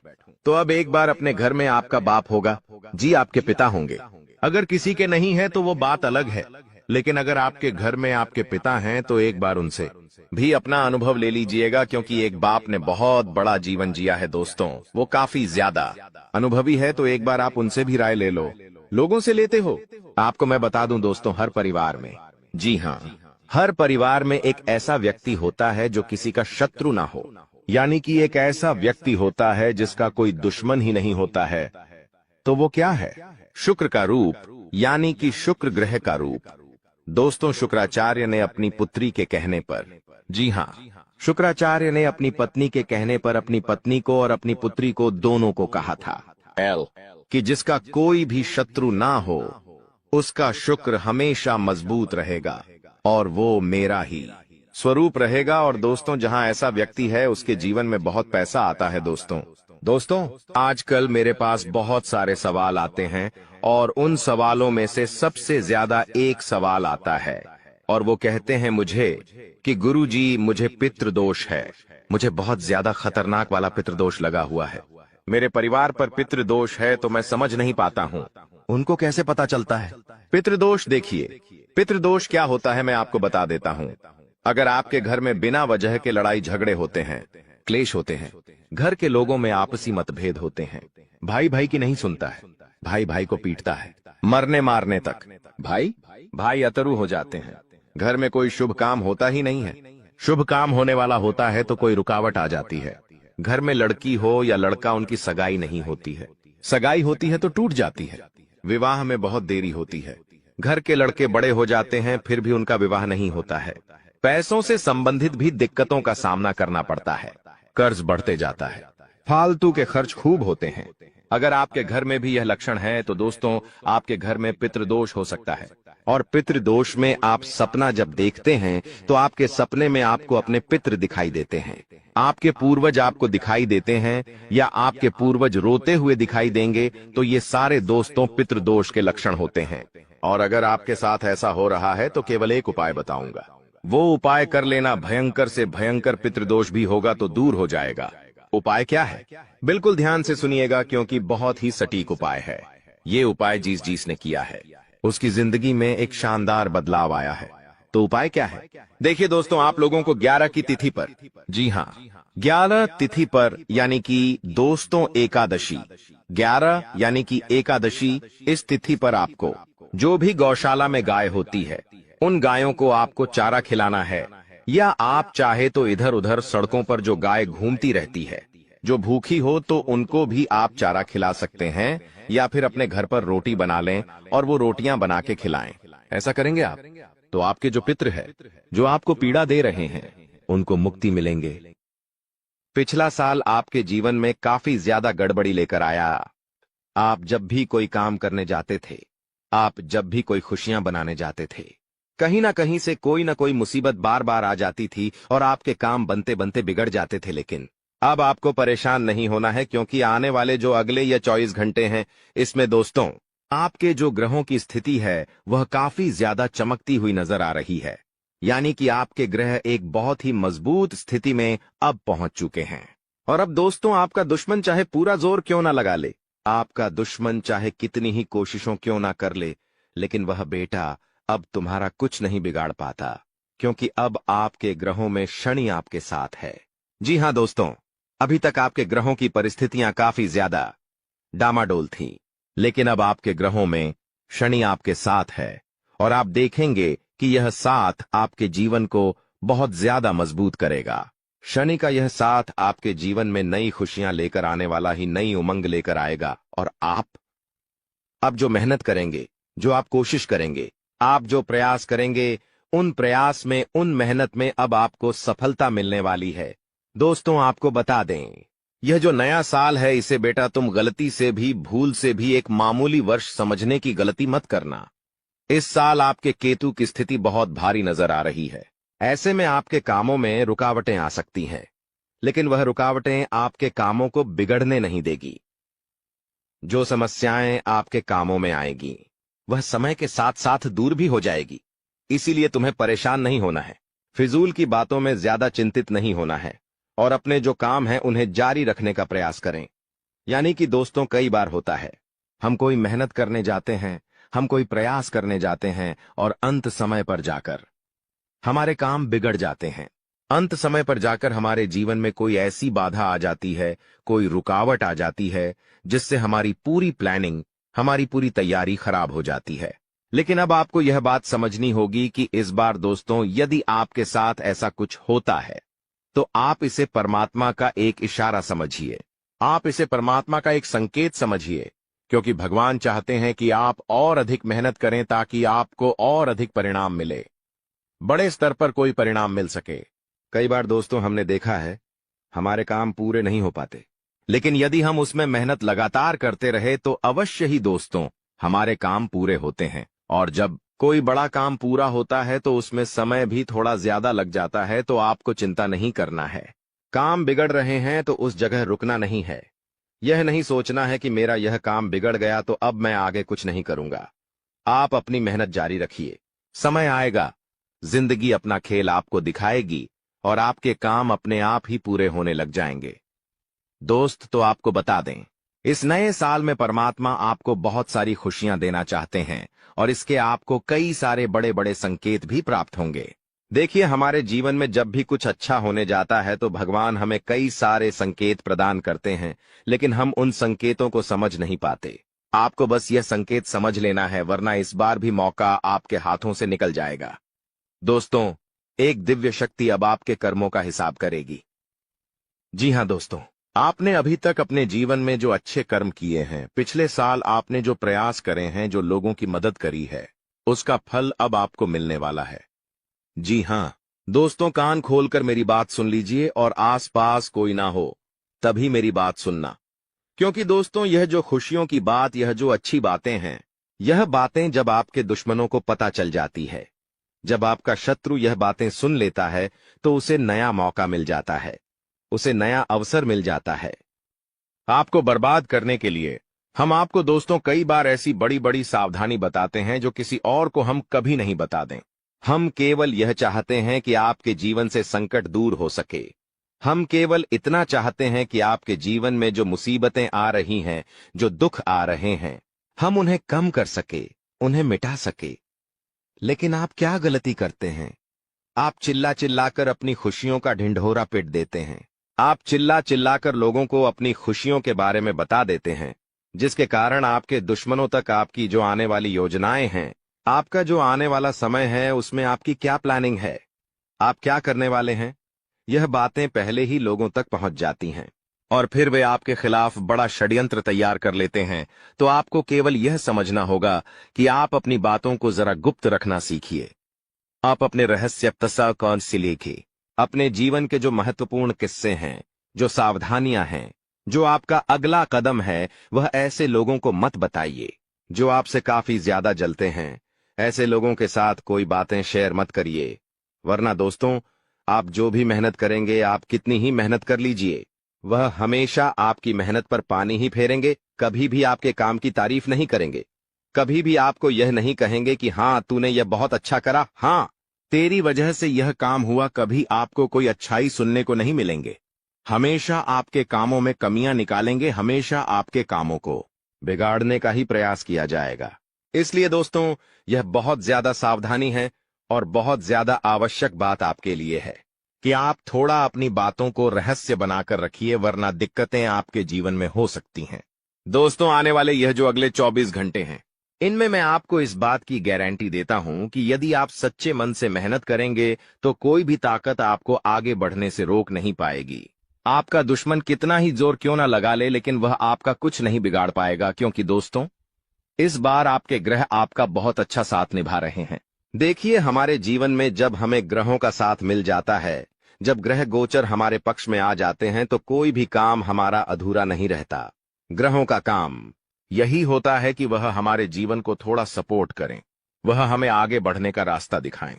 तो अब एक बार अपने घर में आपका बाप होगा, जी, आपके पिता होंगे। अगर किसी के नहीं है तो वो बात अलग है, लेकिन अगर आपके घर में आपके पिता हैं तो एक बार उनसे भी अपना अनुभव ले लीजिएगा, क्योंकि एक बाप ने बहुत बड़ा जीवन जिया है दोस्तों, वो काफी ज्यादा अनुभवी है। तो एक बार आप उनसे भी राय ले लो। लोगों से लेते हो? आपको मैं बता दूं दोस्तों, हर परिवार में, जी हाँ, हर परिवार में एक ऐसा व्यक्ति होता है जो किसी का शत्रु ना हो, यानी कि एक ऐसा व्यक्ति होता है जिसका कोई दुश्मन ही नहीं होता है। तो वो क्या है? शुक्र का रूप, यानी कि शुक्र ग्रह का रूप। दोस्तों, शुक्राचार्य ने अपनी पुत्री के कहने पर, जी हाँ, शुक्राचार्य ने अपनी पत्नी के कहने पर अपनी पत्नी को और अपनी पुत्री को दोनों को कहा था कि जिसका कोई भी शत्रु ना हो उसका शुक्र हमेशा मजबूत रहेगा और वो मेरा ही स्वरूप रहेगा। और दोस्तों, जहां ऐसा व्यक्ति है उसके जीवन में बहुत पैसा आता है। दोस्तों, आजकल मेरे पास बहुत सारे सवाल आते हैं और उन सवालों में से सबसे ज्यादा एक सवाल आता है और वो कहते हैं मुझे कि गुरुजी, मुझे पितृदोष है, मुझे बहुत ज्यादा खतरनाक वाला पितृदोष लगा हुआ है, मेरे परिवार पर पितृदोष है, तो मैं समझ नहीं पाता हूँ, उनको कैसे पता चलता है? पितृदोष, देखिए, पितृदोष क्या होता है मैं आपको बता देता हूँ। अगर आपके घर में बिना वजह के लड़ाई झगड़े होते हैं, क्लेश होते हैं, घर के लोगों में आपसी मतभेद होते हैं, भाई भाई की नहीं सुनता है, भाई भाई को पीटता है, मरने मारने तक भाई भाई अतरु हो जाते हैं, घर में कोई शुभ काम होता ही नहीं है, शुभ काम होने वाला होता है तो कोई रुकावट आ जाती है, घर में लड़की हो या लड़का, उनकी सगाई नहीं होती है, सगाई होती है तो टूट जाती है, विवाह में बहुत देरी होती है, घर के लड़के बड़े हो जाते हैं फिर भी उनका विवाह नहीं होता है, पैसों से संबंधित भी दिक्कतों का सामना करना पड़ता है, कर्ज बढ़ते जाता है, फालतू के खर्च खूब होते हैं। अगर आपके घर में भी यह लक्षण है तो दोस्तों, आपके घर में पितृदोष हो सकता है। और पितृदोष में आप सपना जब देखते हैं तो आपके सपने में आपको अपने पितृ दिखाई देते हैं, आपके पूर्वज आपको दिखाई देते हैं या आपके पूर्वज रोते हुए दिखाई देंगे, तो ये सारे दोस्तों पितृदोष के लक्षण होते हैं। और अगर आपके साथ ऐसा हो रहा है तो केवल एक उपाय बताऊंगा, वो उपाय कर लेना, भयंकर से भयंकर पितृदोष भी होगा तो दूर हो जाएगा। उपाय क्या है? बिल्कुल ध्यान से सुनिएगा, क्योंकि बहुत ही सटीक उपाय है। ये उपाय जिस ने किया है उसकी जिंदगी में एक शानदार बदलाव आया है। तो उपाय क्या है? देखिए दोस्तों, आप लोगों को 11 की तिथि पर, जी हाँ, 11 तिथि पर, यानी कि दोस्तों एकादशी, 11 यानी कि एकादशी, इस तिथि पर आपको जो भी गौशाला में गाय होती है, उन गायों को आपको चारा खिलाना है। या आप चाहे तो इधर उधर सड़कों पर जो गाय घूमती रहती है, जो भूखी हो तो उनको भी आप चारा खिला सकते हैं। या फिर अपने घर पर रोटी बना लें और वो रोटियां बना के खिलाएं। ऐसा करेंगे आप तो आपके जो पितृ है, जो आपको पीड़ा दे रहे हैं, उनको मुक्ति मिलेंगे। पिछला साल आपके जीवन में काफी ज्यादा गड़बड़ी लेकर आया। आप जब भी कोई काम करने जाते थे, आप जब भी कोई खुशियां बनाने जाते थे, कहीं ना कहीं से कोई ना कोई मुसीबत बार बार आ जाती थी और आपके काम बनते बनते बिगड़ जाते थे। लेकिन अब आपको परेशान नहीं होना है, क्योंकि आने वाले जो अगले या 24 घंटे हैं, इसमें दोस्तों आपके जो ग्रहों की स्थिति है वह काफी ज्यादा चमकती हुई नजर आ रही है। यानी कि आपके ग्रह एक बहुत ही मजबूत स्थिति में अब पहुंच चुके हैं। और अब दोस्तों आपका दुश्मन चाहे पूरा जोर क्यों ना लगा ले, आपका दुश्मन चाहे कितनी ही कोशिशों क्यों ना कर ले, लेकिन वह बेटा अब तुम्हारा कुछ नहीं बिगाड़ पाता, क्योंकि अब आपके ग्रहों में शनि आपके साथ है। जी हां दोस्तों, अभी तक आपके ग्रहों की परिस्थितियां काफी ज्यादा डामाडोल थीं, लेकिन अब आपके ग्रहों में शनि आपके साथ है। और आप देखेंगे कि यह साथ आपके जीवन को बहुत ज्यादा मजबूत करेगा। शनि का यह साथ आपके जीवन में नई खुशियां लेकर आने वाला ही नई उमंग लेकर आएगा। और आप अब जो मेहनत करेंगे, जो आप कोशिश करेंगे, आप जो प्रयास करेंगे, उन प्रयास में, उन मेहनत में अब आपको सफलता मिलने वाली है। दोस्तों आपको बता दें, यह जो नया साल है, इसे बेटा तुम गलती से भी, भूल से भी एक मामूली वर्ष समझने की गलती मत करना। इस साल आपके केतु की स्थिति बहुत भारी नजर आ रही है। ऐसे में आपके कामों में रुकावटें आ सकती हैं, लेकिन वह रुकावटें आपके कामों को बिगड़ने नहीं देगी। जो समस्याएं आपके कामों में आएगी, वह समय के साथ साथ दूर भी हो जाएगी। इसीलिए तुम्हें परेशान नहीं होना है, फिजूल की बातों में ज्यादा चिंतित नहीं होना है, और अपने जो काम हैं उन्हें जारी रखने का प्रयास करें। यानी कि दोस्तों कई बार होता है, हम कोई मेहनत करने जाते हैं, हम कोई प्रयास करने जाते हैं, और अंत समय पर जाकर हमारे काम बिगड़ जाते हैं। अंत समय पर जाकर हमारे जीवन में कोई ऐसी बाधा आ जाती है, कोई रुकावट आ जाती है, जिससे हमारी पूरी प्लानिंग, हमारी पूरी तैयारी खराब हो जाती है। लेकिन अब आपको यह बात समझनी होगी कि इस बार दोस्तों यदि आपके साथ ऐसा कुछ होता है, तो आप इसे परमात्मा का एक इशारा समझिए, आप इसे परमात्मा का एक संकेत समझिए, क्योंकि भगवान चाहते हैं कि आप और अधिक मेहनत करें ताकि आपको और अधिक परिणाम मिले, बड़े स्तर पर कोई परिणाम मिल सके। कई बार दोस्तों हमने देखा है, हमारे काम पूरे नहीं हो पाते, लेकिन यदि हम उसमें मेहनत लगातार करते रहे तो अवश्य ही दोस्तों हमारे काम पूरे होते हैं। और जब कोई बड़ा काम पूरा होता है तो उसमें समय भी थोड़ा ज्यादा लग जाता है, तो आपको चिंता नहीं करना है। काम बिगड़ रहे हैं तो उस जगह रुकना नहीं है। यह नहीं सोचना है कि मेरा यह काम बिगड़ गया तो अब मैं आगे कुछ नहीं करूंगा। आप अपनी मेहनत जारी रखिए, समय आएगा, जिंदगी अपना खेल आपको दिखाएगी और आपके काम अपने आप ही पूरे होने लग जाएंगे। दोस्त तो आपको बता दें, इस नए साल में परमात्मा आपको बहुत सारी खुशियां देना चाहते हैं, और इसके आपको कई सारे बड़े बड़े संकेत भी प्राप्त होंगे। देखिए, हमारे जीवन में जब भी कुछ अच्छा होने जाता है तो भगवान हमें कई सारे संकेत प्रदान करते हैं, लेकिन हम उन संकेतों को समझ नहीं पाते। आपको बस यह संकेत समझ लेना है, वरना इस बार भी मौका आपके हाथों से निकल जाएगा। दोस्तों, एक दिव्य शक्ति अब आपके कर्मों का हिसाब करेगी। जी हां दोस्तों, आपने अभी तक अपने जीवन में जो अच्छे कर्म किए हैं, पिछले साल आपने जो प्रयास करे हैं, जो लोगों की मदद करी है, उसका फल अब आपको मिलने वाला है। जी हां दोस्तों, कान खोलकर मेरी बात सुन लीजिए, और आसपास कोई ना हो तभी मेरी बात सुनना, क्योंकि दोस्तों यह जो खुशियों की बात, यह जो अच्छी बातें हैं, यह बातें जब आपके दुश्मनों को पता चल जाती है, जब आपका शत्रु यह बातें सुन लेता है, तो उसे नया मौका मिल जाता है, उसे नया अवसर मिल जाता है आपको बर्बाद करने के लिए। हम आपको दोस्तों कई बार ऐसी बड़ी बड़ी सावधानी बताते हैं जो किसी और को हम कभी नहीं बता दें। हम केवल यह चाहते हैं कि आपके जीवन से संकट दूर हो सके। हम केवल इतना चाहते हैं कि आपके जीवन में जो मुसीबतें आ रही हैं, जो दुख आ रहे हैं, हम उन्हें कम कर सके, उन्हें मिटा सके। लेकिन आप क्या गलती करते हैं? आप चिल्ला चिल्लाकर अपनी खुशियों का ढिंढोरा पीट देते हैं। आप चिल्ला चिल्लाकर लोगों को अपनी खुशियों के बारे में बता देते हैं, जिसके कारण आपके दुश्मनों तक आपकी जो आने वाली योजनाएं हैं, आपका जो आने वाला समय है, उसमें आपकी क्या प्लानिंग है, आप क्या करने वाले हैं, यह बातें पहले ही लोगों तक पहुंच जाती हैं और फिर वे आपके खिलाफ बड़ा षड्यंत्र तैयार कर लेते हैं। तो आपको केवल यह समझना होगा कि आप अपनी बातों को जरा गुप्त रखना सीखिए। आप अपने रहस्य तसा कौन सी लिखिए। अपने जीवन के जो महत्वपूर्ण किस्से हैं, जो सावधानियां हैं, जो आपका अगला कदम है, वह ऐसे लोगों को मत बताइए जो आपसे काफी ज्यादा जलते हैं। ऐसे लोगों के साथ कोई बातें शेयर मत करिए, वरना दोस्तों, आप जो भी मेहनत करेंगे, आप कितनी ही मेहनत कर लीजिए, वह हमेशा आपकी मेहनत पर पानी ही फेरेंगे, कभी भी आपके काम की तारीफ नहीं करेंगे, कभी भी आपको यह नहीं कहेंगे कि हाँ तूने यह बहुत अच्छा करा, हाँ तेरी वजह से यह काम हुआ। कभी आपको कोई अच्छाई सुनने को नहीं मिलेंगे। हमेशा आपके कामों में कमियां निकालेंगे, हमेशा आपके कामों को बिगाड़ने का ही प्रयास किया जाएगा। इसलिए दोस्तों, यह बहुत ज्यादा सावधानी है और बहुत ज्यादा आवश्यक बात आपके लिए है कि आप थोड़ा अपनी बातों को रहस्य बनाकर रखिए, वरना दिक्कतें आपके जीवन में हो सकती हैं। दोस्तों, आने वाले यह जो अगले 24 घंटे हैं, इनमें मैं आपको इस बात की गारंटी देता हूं कि यदि आप सच्चे मन से मेहनत करेंगे तो कोई भी ताकत आपको आगे बढ़ने से रोक नहीं पाएगी। आपका दुश्मन कितना ही जोर क्यों ना लगा ले, लेकिन वह आपका कुछ नहीं बिगाड़ पाएगा, क्योंकि दोस्तों, इस बार आपके ग्रह आपका बहुत अच्छा साथ निभा रहे हैं। देखिए, हमारे जीवन में जब हमें ग्रहों का साथ मिल जाता है, जब ग्रह गोचर हमारे पक्ष में आ जाते हैं, तो कोई भी काम हमारा अधूरा नहीं रहता। ग्रहों का काम यही होता है कि वह हमारे जीवन को थोड़ा सपोर्ट करें, वह हमें आगे बढ़ने का रास्ता दिखाएं।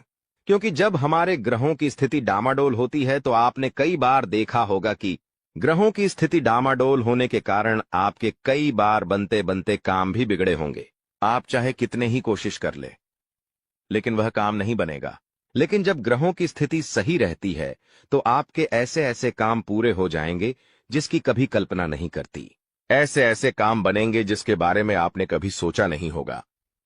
क्योंकि जब हमारे ग्रहों की स्थिति डामाडोल होती है, तो आपने कई बार देखा होगा कि ग्रहों की स्थिति डामाडोल होने के कारण आपके कई बार बनते बनते काम भी बिगड़े होंगे। आप चाहे कितने ही कोशिश कर ले, लेकिन वह काम नहीं बनेगा। लेकिन जब ग्रहों की स्थिति सही रहती है, तो आपके ऐसे ऐसे काम पूरे हो जाएंगे जिसकी कभी कल्पना नहीं करती। ऐसे ऐसे काम बनेंगे जिसके बारे में आपने कभी सोचा नहीं होगा।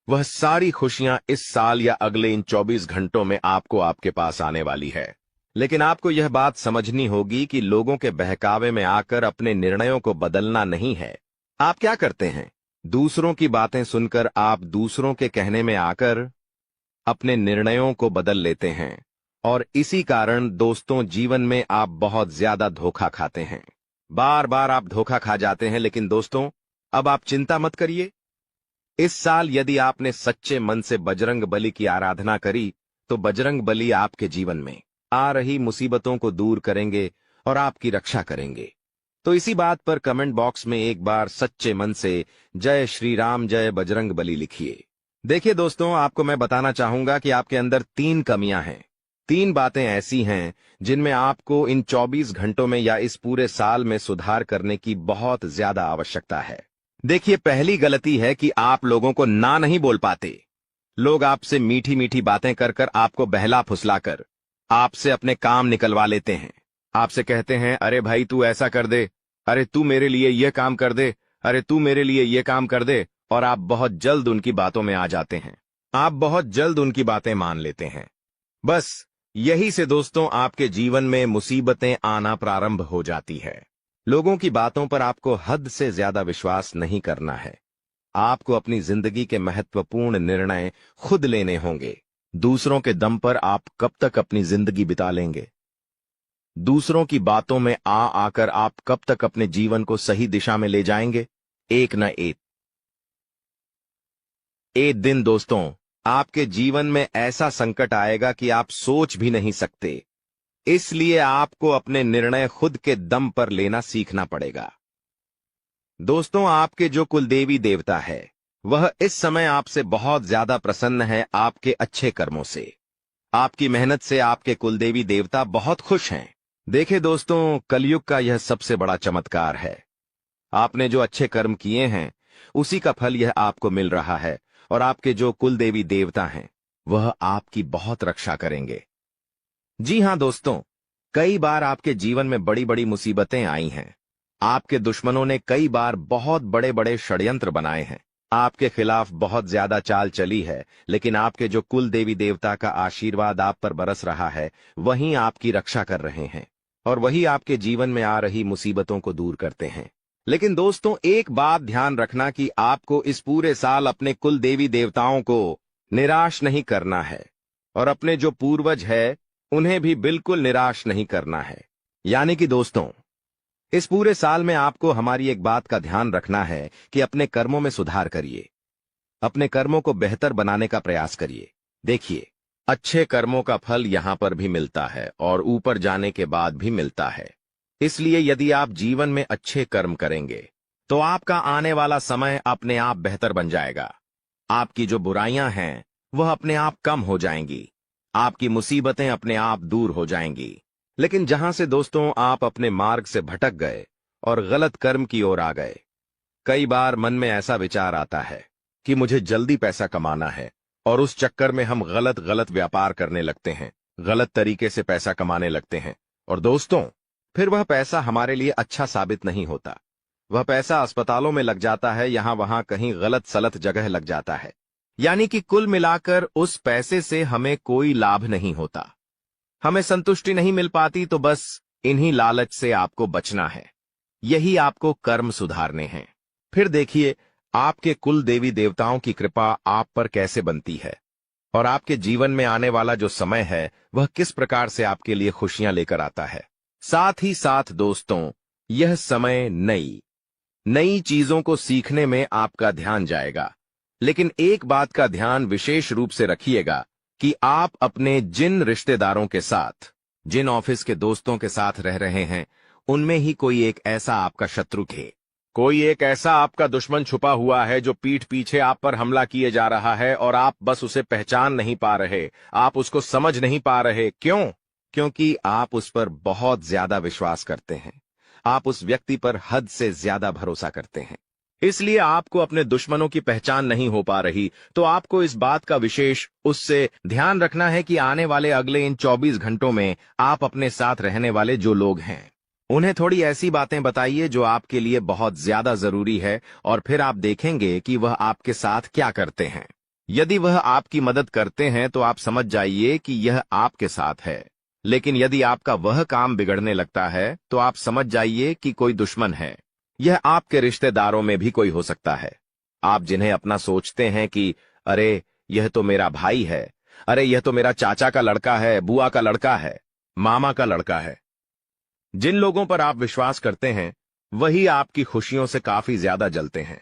वह सारी खुशियां इस साल या अगले इन 24 घंटों में आपको आपके पास आने वाली है। लेकिन आपको यह बात समझनी होगी कि लोगों के बहकावे में आकर अपने निर्णयों को बदलना नहीं है। आप क्या करते हैं? दूसरों की बातें सुनकर आप दूसरों के कहने में आकर अपने निर्णयों को बदल लेते हैं, और इसी कारण दोस्तों, जीवन में आप बहुत ज्यादा धोखा खाते हैं। बार बार आप धोखा खा जाते हैं। लेकिन दोस्तों, अब आप चिंता मत करिए। इस साल यदि आपने सच्चे मन से बजरंग बली की आराधना करी, तो बजरंग बली आपके जीवन में आ रही मुसीबतों को दूर करेंगे और आपकी रक्षा करेंगे। तो इसी बात पर कमेंट बॉक्स में एक बार सच्चे मन से जय श्री राम, जय बजरंग बली लिखिए। देखिए दोस्तों, आपको मैं बताना चाहूंगा कि आपके अंदर 3 कमियां हैं। 3 बातें ऐसी हैं जिनमें आपको इन 24 घंटों में या इस पूरे साल में सुधार करने की बहुत ज्यादा आवश्यकता है। देखिए, पहली गलती है कि आप लोगों को ना नहीं बोल पाते। लोग आपसे मीठी मीठी बातें कर कर, आपको बहला फुसलाकर आपसे अपने काम निकलवा लेते हैं। आपसे कहते हैं, अरे भाई तू ऐसा कर दे, अरे तू मेरे लिए ये काम कर दे, अरे तू मेरे लिए ये काम कर दे, और आप बहुत जल्द उनकी बातों में आ जाते हैं। आप बहुत जल्द उनकी बातें मान लेते हैं। बस यही से दोस्तों, आपके जीवन में मुसीबतें आना प्रारंभ हो जाती है। लोगों की बातों पर आपको हद से ज्यादा विश्वास नहीं करना है। आपको अपनी जिंदगी के महत्वपूर्ण निर्णय खुद लेने होंगे। दूसरों के दम पर आप कब तक अपनी जिंदगी बिता लेंगे? दूसरों की बातों में आ आकर आप कब तक अपने जीवन को सही दिशा में ले जाएंगे? एक न एक दिन दोस्तों, आपके जीवन में ऐसा संकट आएगा कि आप सोच भी नहीं सकते। इसलिए आपको अपने निर्णय खुद के दम पर लेना सीखना पड़ेगा। दोस्तों, आपके जो कुलदेवी देवता है, वह इस समय आपसे बहुत ज्यादा प्रसन्न है, आपके अच्छे कर्मों से, आपकी मेहनत से आपके कुलदेवी देवता बहुत खुश हैं। देखे दोस्तों, कलयुग का यह सबसे बड़ा चमत्कार है। आपने जो अच्छे कर्म किए हैं, उसी का फल यह आपको मिल रहा है, और आपके जो कुलदेवी देवता हैं, वह आपकी बहुत रक्षा करेंगे। जी हां दोस्तों, कई बार आपके जीवन में बड़ी बड़ी मुसीबतें आई हैं। आपके दुश्मनों ने कई बार बहुत बड़े बड़े षड्यंत्र बनाए हैं, आपके खिलाफ बहुत ज्यादा चाल चली है। लेकिन आपके जो कुल देवी देवता का आशीर्वाद आप पर बरस रहा है, वही आपकी रक्षा कर रहे हैं, और वही आपके जीवन में आ रही मुसीबतों को दूर करते हैं। लेकिन दोस्तों एक बात ध्यान रखना कि आपको इस पूरे साल अपने कुल देवी देवताओं को निराश नहीं करना है और अपने जो पूर्वज है उन्हें भी बिल्कुल निराश नहीं करना है। यानी कि दोस्तों इस पूरे साल में आपको हमारी एक बात का ध्यान रखना है कि अपने कर्मों में सुधार करिए, अपने कर्मों को बेहतर बनाने का प्रयास करिए। देखिए, अच्छे कर्मों का फल यहां पर भी मिलता है और ऊपर जाने के बाद भी मिलता है। इसलिए यदि आप जीवन में अच्छे कर्म करेंगे तो आपका आने वाला समय अपने आप बेहतर बन जाएगा। आपकी जो बुराइयां हैं वह अपने आप कम हो जाएंगी, आपकी मुसीबतें अपने आप दूर हो जाएंगी। लेकिन जहां से दोस्तों आप अपने मार्ग से भटक गए और गलत कर्म की ओर आ गए, कई बार मन में ऐसा विचार आता है कि मुझे जल्दी पैसा कमाना है और उस चक्कर में हम गलत गलत व्यापार करने लगते हैं, गलत तरीके से पैसा कमाने लगते हैं। और दोस्तों फिर वह पैसा हमारे लिए अच्छा साबित नहीं होता। वह पैसा अस्पतालों में लग जाता है, यहां वहां कहीं गलत सलत जगह लग जाता है। यानी कि कुल मिलाकर उस पैसे से हमें कोई लाभ नहीं होता, हमें संतुष्टि नहीं मिल पाती। तो बस इन्हीं लालच से आपको बचना है, यही आपको कर्म सुधारने हैं। फिर देखिए आपके कुल देवी देवताओं की कृपा आप पर कैसे बनती है और आपके जीवन में आने वाला जो समय है वह किस प्रकार से आपके लिए खुशियां लेकर आता है। साथ ही साथ दोस्तों यह समय नई नई चीजों को सीखने में आपका ध्यान जाएगा। लेकिन एक बात का ध्यान विशेष रूप से रखिएगा कि आप अपने जिन रिश्तेदारों के साथ, जिन ऑफिस के दोस्तों के साथ रह रहे हैं, उनमें ही कोई एक ऐसा आपका शत्रु थे, कोई एक ऐसा आपका दुश्मन छुपा हुआ है जो पीठ पीछे आप पर हमला किए जा रहा है और आप बस उसे पहचान नहीं पा रहे, आप उसको समझ नहीं पा रहे। क्यों? क्योंकि आप उस पर बहुत ज्यादा विश्वास करते हैं, आप उस व्यक्ति पर हद से ज्यादा भरोसा करते हैं, इसलिए आपको अपने दुश्मनों की पहचान नहीं हो पा रही। तो आपको इस बात का विशेष उससे ध्यान रखना है कि आने वाले अगले इन 24 घंटों में आप अपने साथ रहने वाले जो लोग हैं उन्हें थोड़ी ऐसी बातें बताइए जो आपके लिए बहुत ज्यादा जरूरी है, और फिर आप देखेंगे कि वह आपके साथ क्या करते हैं। यदि वह आपकी मदद करते हैं तो आप समझ जाइए कि यह आपके साथ है, लेकिन यदि आपका वह काम बिगड़ने लगता है तो आप समझ जाइए कि कोई दुश्मन है। यह आपके रिश्तेदारों में भी कोई हो सकता है, आप जिन्हें अपना सोचते हैं कि अरे यह तो मेरा भाई है, अरे यह तो मेरा चाचा का लड़का है, बुआ का लड़का है, मामा का लड़का है। जिन लोगों पर आप विश्वास करते हैं वही आपकी खुशियों से काफी ज्यादा जलते हैं।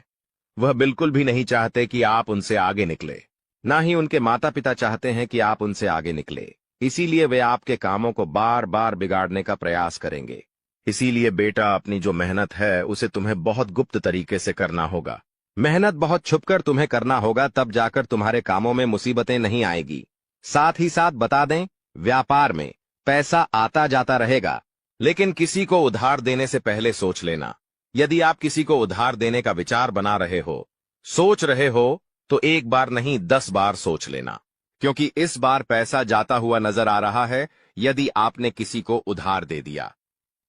वह बिल्कुल भी नहीं चाहते कि आप उनसे आगे निकले, ना ही उनके माता पिता चाहते हैं कि आप उनसे आगे निकले। इसीलिए वे आपके कामों को बार बार बिगाड़ने का प्रयास करेंगे। इसीलिए बेटा अपनी जो मेहनत है उसे तुम्हें बहुत गुप्त तरीके से करना होगा, मेहनत बहुत छुपकर तुम्हें करना होगा, तब जाकर तुम्हारे कामों में मुसीबतें नहीं आएगी। साथ ही साथ बता दें, व्यापार में पैसा आता जाता रहेगा, लेकिन किसी को उधार देने से पहले सोच लेना। यदि आप किसी को उधार देने का विचार बना रहे हो, सोच रहे हो, तो एक बार नहीं 10 बार सोच लेना, क्योंकि इस बार पैसा जाता हुआ नजर आ रहा है। यदि आपने किसी को उधार दे दिया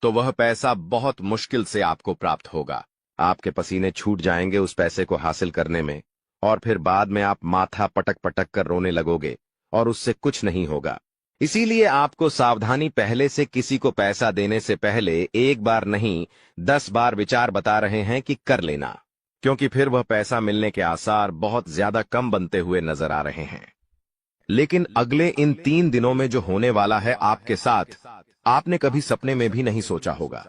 तो वह पैसा बहुत मुश्किल से आपको प्राप्त होगा, आपके पसीने छूट जाएंगे उस पैसे को हासिल करने में, और फिर बाद में आप माथा पटक पटक कर रोने लगोगे और उससे कुछ नहीं होगा। इसीलिए आपको सावधानी, पहले से किसी को पैसा देने से पहले एक बार नहीं 10 बार विचार बता रहे हैं कि कर लेना, क्योंकि फिर वह पैसा मिलने के आसार बहुत ज्यादा कम बनते हुए नजर आ रहे हैं। लेकिन अगले इन 3 दिनों में जो होने वाला है आपके साथ, आपने कभी सपने में भी नहीं सोचा होगा।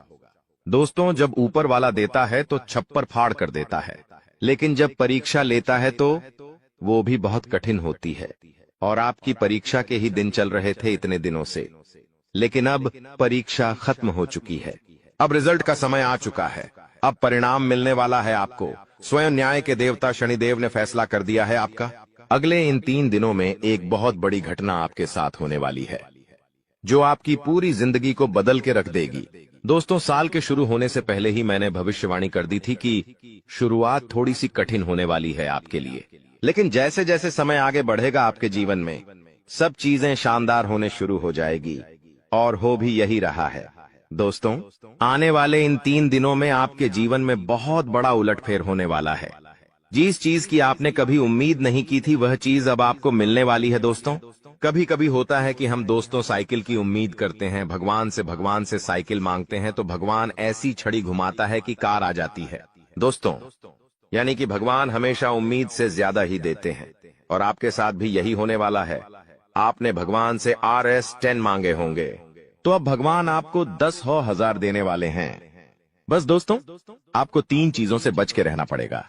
दोस्तों जब ऊपर वाला देता है तो छप्पर फाड़ कर देता है, लेकिन जब परीक्षा लेता है तो वो भी बहुत कठिन होती है। और आपकी परीक्षा के ही दिन चल रहे थे इतने दिनों से, लेकिन अब परीक्षा खत्म हो चुकी है, अब रिजल्ट का समय आ चुका है, अब परिणाम मिलने वाला है आपको। स्वयं न्याय के देवता शनिदेव ने फैसला कर दिया है आपका। अगले इन 3 दिनों में एक बहुत बड़ी घटना आपके साथ होने वाली है जो आपकी पूरी जिंदगी को बदल के रख देगी। दोस्तों साल के शुरू होने से पहले ही मैंने भविष्यवाणी कर दी थी कि शुरुआत थोड़ी सी कठिन होने वाली है आपके लिए, लेकिन जैसे जैसे समय आगे बढ़ेगा आपके जीवन में सब चीजें शानदार होने शुरू हो जाएगी, और हो भी यही रहा है। दोस्तों आने वाले इन 3 दिनों में आपके जीवन में बहुत बड़ा उलटफेर होने वाला है। जिस चीज की आपने कभी उम्मीद नहीं की थी वह चीज अब आपको मिलने वाली है। दोस्तों कभी कभी होता है कि हम दोस्तों साइकिल की उम्मीद करते हैं, भगवान से साइकिल मांगते हैं तो भगवान ऐसी छड़ी घुमाता है कि कार आ जाती है। दोस्तों, यानी कि भगवान हमेशा उम्मीद से ज्यादा ही देते हैं और आपके साथ भी यही होने वाला है। आपने भगवान से RS10 मांगे होंगे तो अब भगवान आपको 10 हो हजार देने वाले हैं। बस दोस्तों, आपको 3 चीजों से बच के रहना पड़ेगा।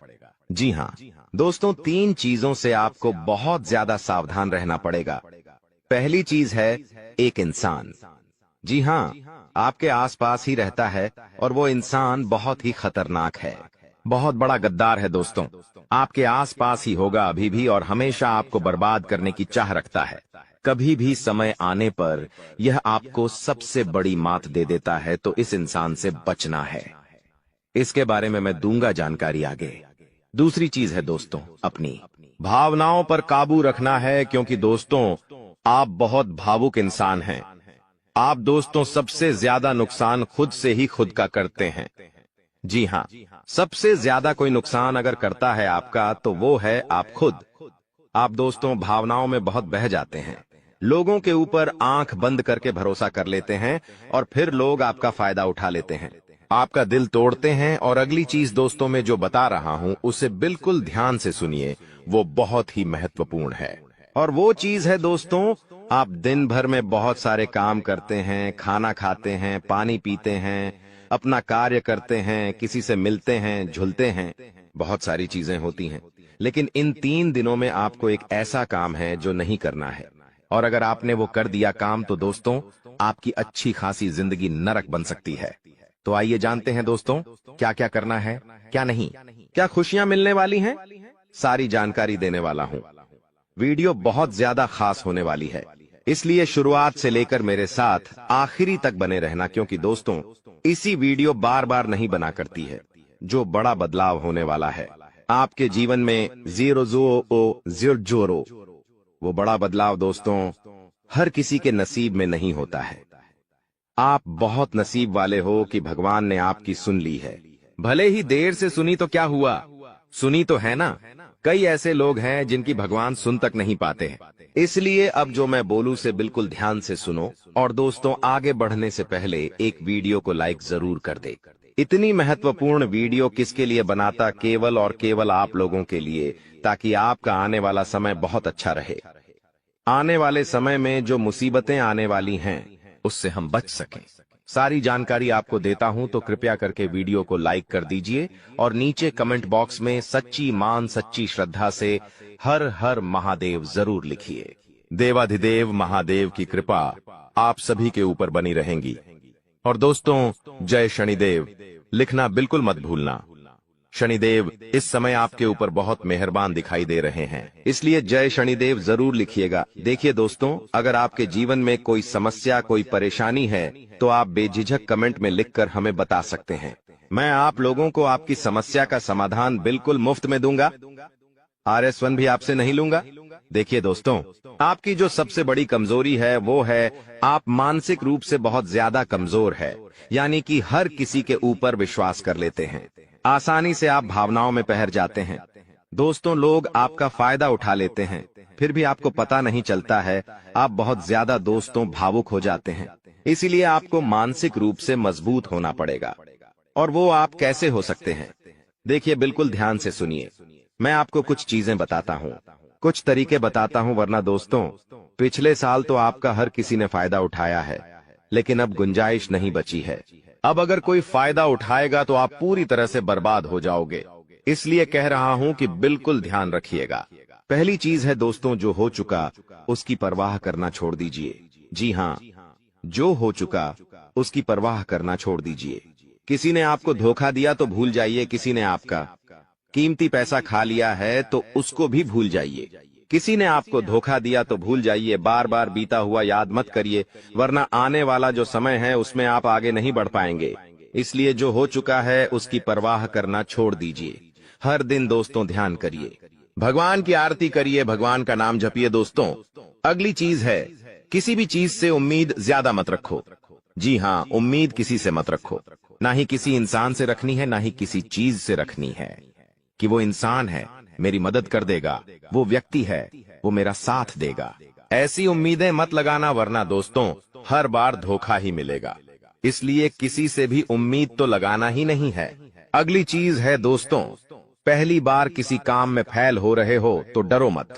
जी हाँ दोस्तों, 3 चीजों से आपको बहुत ज्यादा सावधान रहना पड़ेगा। पहली चीज है एक इंसान। जी हाँ, आपके आसपास ही रहता है और वो इंसान बहुत ही खतरनाक है, बहुत बड़ा गद्दार है। दोस्तों, आपके आसपास ही होगा अभी भी और हमेशा आपको बर्बाद करने की चाह रखता है। कभी भी समय आने पर यह आपको सबसे बड़ी मात दे देता है, तो इस इंसान से बचना है। इसके बारे में मैं दूंगा जानकारी आगे। दूसरी चीज है दोस्तों, अपनी भावनाओं पर काबू रखना है, क्योंकि दोस्तों आप बहुत भावुक इंसान हैं। आप दोस्तों सबसे ज्यादा नुकसान खुद से ही खुद का करते हैं। जी हाँ, सबसे ज्यादा कोई नुकसान अगर करता है आपका तो वो है आप खुद। आप दोस्तों भावनाओं में बहुत बह जाते हैं, लोगों के ऊपर आंख बंद करके भरोसा कर लेते हैं और फिर लोग आपका फायदा उठा लेते हैं, आपका दिल तोड़ते हैं। और अगली चीज दोस्तों मैं जो बता रहा हूं उसे बिल्कुल ध्यान से सुनिए, वो बहुत ही महत्वपूर्ण है। और वो चीज है दोस्तों, आप दिन भर में बहुत सारे काम करते हैं, खाना खाते हैं, पानी पीते हैं, अपना कार्य करते हैं, किसी से मिलते हैं, झुलते हैं, बहुत सारी चीजें होती हैं, लेकिन इन 3 दिनों में आपको एक ऐसा काम है जो नहीं करना है। और अगर आपने वो कर दिया काम तो दोस्तों आपकी अच्छी खासी जिंदगी नरक बन सकती है। तो आइए जानते हैं दोस्तों क्या क्या करना है, क्या नहीं, क्या खुशियां मिलने वाली हैं, सारी जानकारी देने वाला हूं। वीडियो बहुत ज्यादा खास होने वाली है, इसलिए शुरुआत से लेकर मेरे साथ आखिरी तक बने रहना, क्योंकि दोस्तों इसी वीडियो बार बार नहीं बना करती है। जो बड़ा बदलाव होने वाला है आपके जीवन में, जीरो, वो बड़ा बदलाव दोस्तों हर किसी के नसीब में नहीं होता है। आप बहुत नसीब वाले हो कि भगवान ने आपकी सुन ली है। भले ही देर से सुनी तो क्या हुआ, सुनी तो है ना। कई ऐसे लोग हैं जिनकी भगवान सुन तक नहीं पाते हैं। इसलिए अब जो मैं बोलूं से बिल्कुल ध्यान से सुनो। और दोस्तों आगे बढ़ने से पहले एक वीडियो को लाइक जरूर कर दे। इतनी महत्वपूर्ण वीडियो किसके लिए बनाता, केवल और केवल आप लोगों के लिए, ताकि आपका आने वाला समय बहुत अच्छा रहे। आने वाले समय में जो मुसीबतें आने वाली हैं उससे हम बच सकें। सारी जानकारी आपको देता हूं, तो कृपया करके वीडियो को लाइक कर दीजिए और नीचे कमेंट बॉक्स में सच्ची मान सच्ची श्रद्धा से हर हर महादेव जरूर लिखिए। देवाधिदेव महादेव की कृपा आप सभी के ऊपर बनी रहेंगी। और दोस्तों जय शनिदेव लिखना बिल्कुल मत भूलना। शनिदेव इस समय आपके ऊपर बहुत मेहरबान दिखाई दे रहे हैं, इसलिए जय शनिदेव जरूर लिखिएगा। देखिए दोस्तों, अगर आपके जीवन में कोई समस्या, कोई परेशानी है तो आप बेझिझक कमेंट में लिखकर हमें बता सकते हैं। मैं आप लोगों को आपकी समस्या का समाधान बिल्कुल मुफ्त में दूंगा। RS1 भी आपसे नहीं लूंगा। देखिए दोस्तों, आपकी जो सबसे बड़ी कमजोरी है वो है आप मानसिक रूप से बहुत ज्यादा कमजोर है, यानी कि हर किसी के ऊपर विश्वास कर लेते हैं, आसानी से आप भावनाओं में बह जाते हैं। दोस्तों लोग आपका फायदा उठा लेते हैं, फिर भी आपको पता नहीं चलता है। आप बहुत ज्यादा दोस्तों भावुक हो जाते हैं, इसीलिए आपको मानसिक रूप से मजबूत होना पड़ेगा। और वो आप कैसे हो सकते हैं, देखिए बिल्कुल ध्यान से सुनिए। मैं आपको कुछ चीजें बताता हूँ, कुछ तरीके बताता हूँ, वरना दोस्तों पिछले साल तो आपका हर किसी ने फायदा उठाया है, लेकिन अब गुंजाइश नहीं बची है। अब अगर कोई फायदा उठाएगा तो आप पूरी तरह से बर्बाद हो जाओगे, इसलिए कह रहा हूं कि बिल्कुल ध्यान रखिएगा। पहली चीज है दोस्तों, जो हो चुका उसकी परवाह करना छोड़ दीजिए। जी हाँ, जो हो चुका उसकी परवाह करना छोड़ दीजिए। किसी ने आपको धोखा दिया तो भूल जाइए, किसी ने आपका कीमती पैसा खा लिया है तो उसको भी भूल जाइए। किसी ने आपको धोखा दिया तो भूल जाइए, बार बार बीता हुआ याद मत करिए, वरना आने वाला जो समय है उसमें आप आगे नहीं बढ़ पाएंगे। इसलिए जो हो चुका है उसकी परवाह करना छोड़ दीजिए। हर दिन दोस्तों ध्यान करिए, भगवान की आरती करिए, भगवान का नाम जपिए। दोस्तों अगली चीज है, किसी भी चीज से उम्मीद ज्यादा मत रखो। जी हाँ, उम्मीद किसी से मत रखो, ना ही किसी इंसान से रखनी है, ना ही किसी चीज से रखनी है कि वो इंसान है मेरी मदद कर देगा, वो व्यक्ति है वो मेरा साथ देगा। ऐसी उम्मीदें मत लगाना, वरना दोस्तों हर बार धोखा ही मिलेगा। इसलिए किसी से भी उम्मीद तो लगाना ही नहीं है। अगली चीज है दोस्तों, पहली बार किसी काम में फेल हो रहे हो तो डरो मत।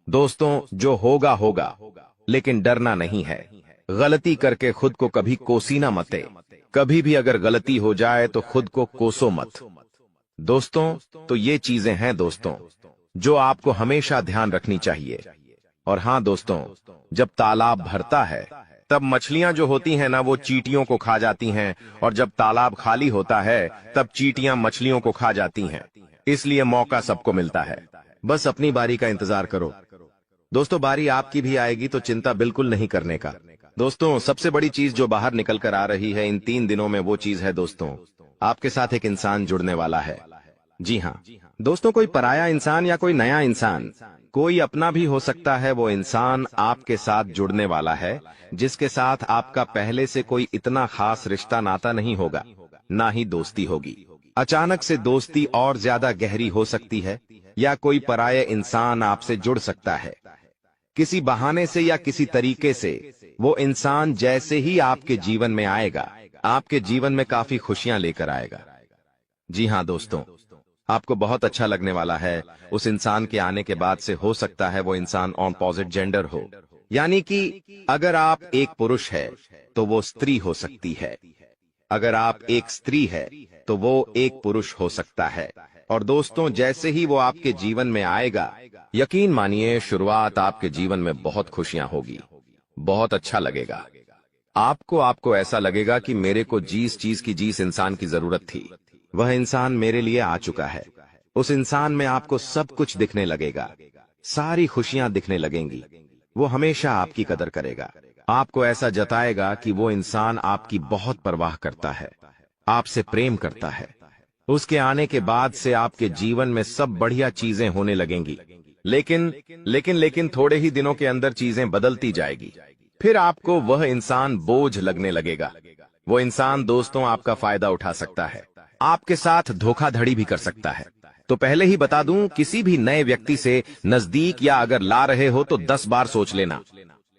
दोस्तों जो होगा होगा, लेकिन डरना नहीं है। गलती करके खुद को कभी कोसी ना मते। कभी भी अगर गलती हो जाए तो खुद को कोसो मत। दोस्तों तो ये चीजें हैं दोस्तों जो आपको हमेशा ध्यान रखनी चाहिए। और हाँ दोस्तों, जब तालाब भरता है तब मछलियां जो होती हैं ना, वो चींटियों को खा जाती हैं, और जब तालाब खाली होता है तब चींटियां मछलियों को खा जाती हैं। इसलिए मौका सबको मिलता है, बस अपनी बारी का इंतजार करो। दोस्तों बारी आपकी भी आएगी, तो चिंता बिल्कुल नहीं करने का। दोस्तों सबसे बड़ी चीज जो बाहर निकल कर आ रही है इन 3 दिनों में, वो चीज है दोस्तों, आपके साथ एक इंसान जुड़ने वाला है। जी हाँ दोस्तों, कोई पराया इंसान या कोई नया इंसान, कोई अपना भी हो सकता है। वो इंसान आपके साथ जुड़ने वाला है जिसके साथ आपका पहले से कोई इतना खास रिश्ता नाता नहीं होगा, ना ही दोस्ती होगी। अचानक से दोस्ती और ज्यादा गहरी हो सकती है, या कोई पराया इंसान आपसे जुड़ सकता है। किसी बहाने से या किसी तरीके से वो इंसान जैसे ही आपके जीवन में आएगा, आपके जीवन में काफी खुशियां लेकर आएगा। जी हाँ दोस्तों, आपको बहुत अच्छा लगने वाला है। उस इंसान के आने के बाद से हो सकता है वो इंसान ऑपोजिट जेंडर हो, यानी कि अगर आप एक पुरुष है तो वो स्त्री हो सकती है, अगर आप एक स्त्री है तो वो एक पुरुष हो सकता है। और दोस्तों जैसे ही वो आपके जीवन में आएगा, यकीन मानिए शुरुआत आपके जीवन में बहुत खुशियां होगी, बहुत अच्छा लगेगा। आपको ऐसा लगेगा कि मेरे को जिस चीज की जिस इंसान की जरूरत थी, वह इंसान मेरे लिए आ चुका है। उस इंसान में आपको सब कुछ दिखने लगेगा, सारी खुशियां दिखने लगेंगी। वो हमेशा आपकी कदर करेगा, आपको ऐसा जताएगा कि वो इंसान आपकी बहुत परवाह करता है, आपसे प्रेम करता है। उसके आने के बाद से आपके जीवन में सब बढ़िया चीजें होने लगेंगी। लेकिन थोड़े ही दिनों के अंदर चीजें बदलती जाएगी। फिर आपको वह इंसान बोझ लगने लगेगा। वो इंसान दोस्तों आपका फायदा उठा सकता है, आपके साथ धोखाधड़ी भी कर सकता है। तो पहले ही बता दूं, किसी भी नए व्यक्ति से नजदीक या अगर ला रहे हो तो 10 बार सोच लेना।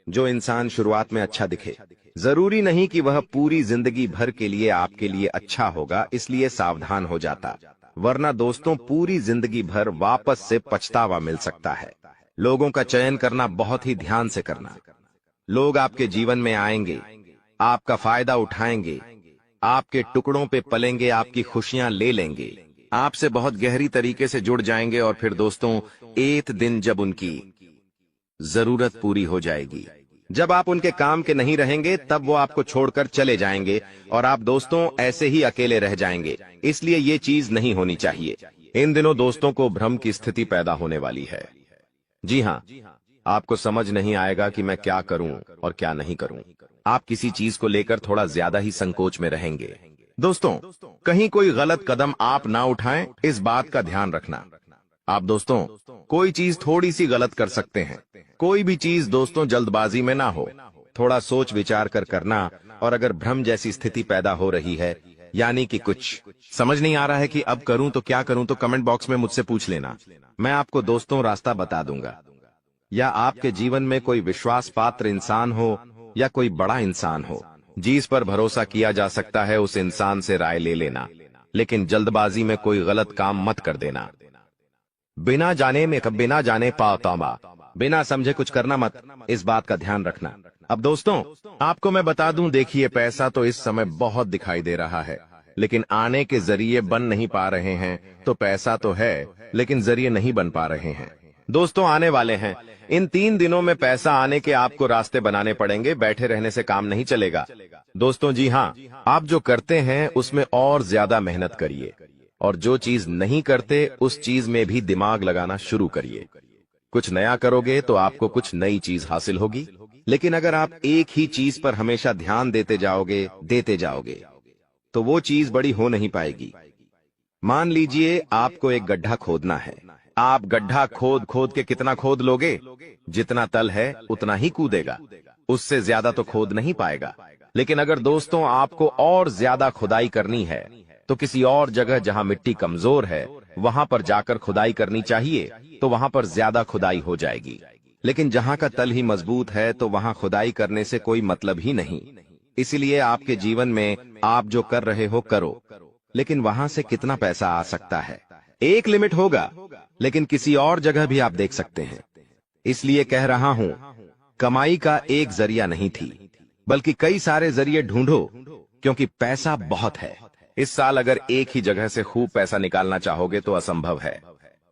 जो इंसान शुरुआत में अच्छा दिखे, जरूरी नहीं कि वह पूरी जिंदगी भर के लिए आपके लिए अच्छा होगा, इसलिए सावधान हो जाता, वरना दोस्तों पूरी जिंदगी भर वापस से पछतावा मिल सकता है। लोगों का चयन करना बहुत ही ध्यान से करना। लोग आपके जीवन में आएंगे, आपका फायदा उठाएंगे, आपके टुकड़ों पे पलेंगे, आपकी खुशियां ले लेंगे, आपसे बहुत गहरी तरीके से जुड़ जाएंगे। और फिर दोस्तों एक दिन जब उनकी जरूरत पूरी हो जाएगी, जब आप उनके काम के नहीं रहेंगे, तब वो आपको छोड़कर चले जाएंगे और आप दोस्तों ऐसे ही अकेले रह जाएंगे। इसलिए ये चीज नहीं होनी चाहिए। इन दिनों दोस्तों को भ्रम की स्थिति पैदा होने वाली है। जी हाँ, आपको समझ नहीं आएगा कि मैं क्या करूं और क्या नहीं करूं। आप किसी चीज को लेकर थोड़ा ज्यादा ही संकोच में रहेंगे। दोस्तों कहीं कोई गलत कदम आप ना उठाएं, इस बात का ध्यान रखना। आप दोस्तों कोई चीज थोड़ी सी गलत कर सकते हैं। कोई भी चीज दोस्तों जल्दबाजी में ना हो, थोड़ा सोच विचार कर करना। और अगर भ्रम जैसी स्थिति पैदा हो रही है, यानी कि कुछ समझ नहीं आ रहा है कि अब करूं तो क्या करूं, तो कमेंट बॉक्स में मुझसे पूछ लेना। मैं आपको दोस्तों रास्ता बता दूंगा। या आपके जीवन में कोई विश्वास पात्र इंसान हो या कोई बड़ा इंसान हो जिस पर भरोसा किया जा सकता है, उस इंसान से राय ले लेना। लेकिन जल्दबाजी में कोई गलत काम मत कर देना। बिना जाने पातामा, बिना समझे कुछ करना मत, इस बात का ध्यान रखना। अब दोस्तों आपको मैं बता दूं, देखिए पैसा तो इस समय बहुत दिखाई दे रहा है, लेकिन आने के जरिए बन नहीं पा रहे हैं। तो पैसा तो है लेकिन जरिए नहीं बन पा रहे हैं। दोस्तों आने वाले हैं, इन 3 दिनों में पैसा आने के आपको रास्ते बनाने पड़ेंगे। बैठे रहने से काम नहीं चलेगा दोस्तों। जी हाँ, आप जो करते हैं उसमें और ज्यादा मेहनत करिए, और जो चीज नहीं करते उस चीज में भी दिमाग लगाना शुरू करिए। कुछ नया करोगे तो आपको कुछ नई चीज हासिल होगी। लेकिन अगर आप एक ही चीज पर हमेशा ध्यान देते जाओगे तो वो चीज बड़ी हो नहीं पाएगी। मान लीजिए आपको एक गड्ढा खोदना है। आप गड्ढा खोद खोद के कितना खोद लोगे? जितना तल है उतना ही कूदेगा, उससे ज्यादा तो खोद नहीं पाएगा। लेकिन अगर दोस्तों आपको और ज्यादा खुदाई करनी है तो किसी और जगह जहां मिट्टी कमजोर है वहां पर जाकर खुदाई करनी चाहिए, तो वहां पर ज्यादा खुदाई हो जाएगी। लेकिन जहां का तल ही मजबूत है तो वहां खुदाई करने से कोई मतलब ही नहीं। इसीलिए आपके जीवन में आप जो कर रहे हो करो, लेकिन वहां से कितना पैसा आ सकता है, एक लिमिट होगा, लेकिन किसी और जगह भी आप देख सकते हैं। इसलिए कह रहा हूं, कमाई का एक जरिया नहीं थी, बल्कि कई सारे जरिए ढूंढो, क्योंकि पैसा बहुत है। इस साल अगर एक ही जगह से खूब पैसा निकालना चाहोगे तो असंभव है।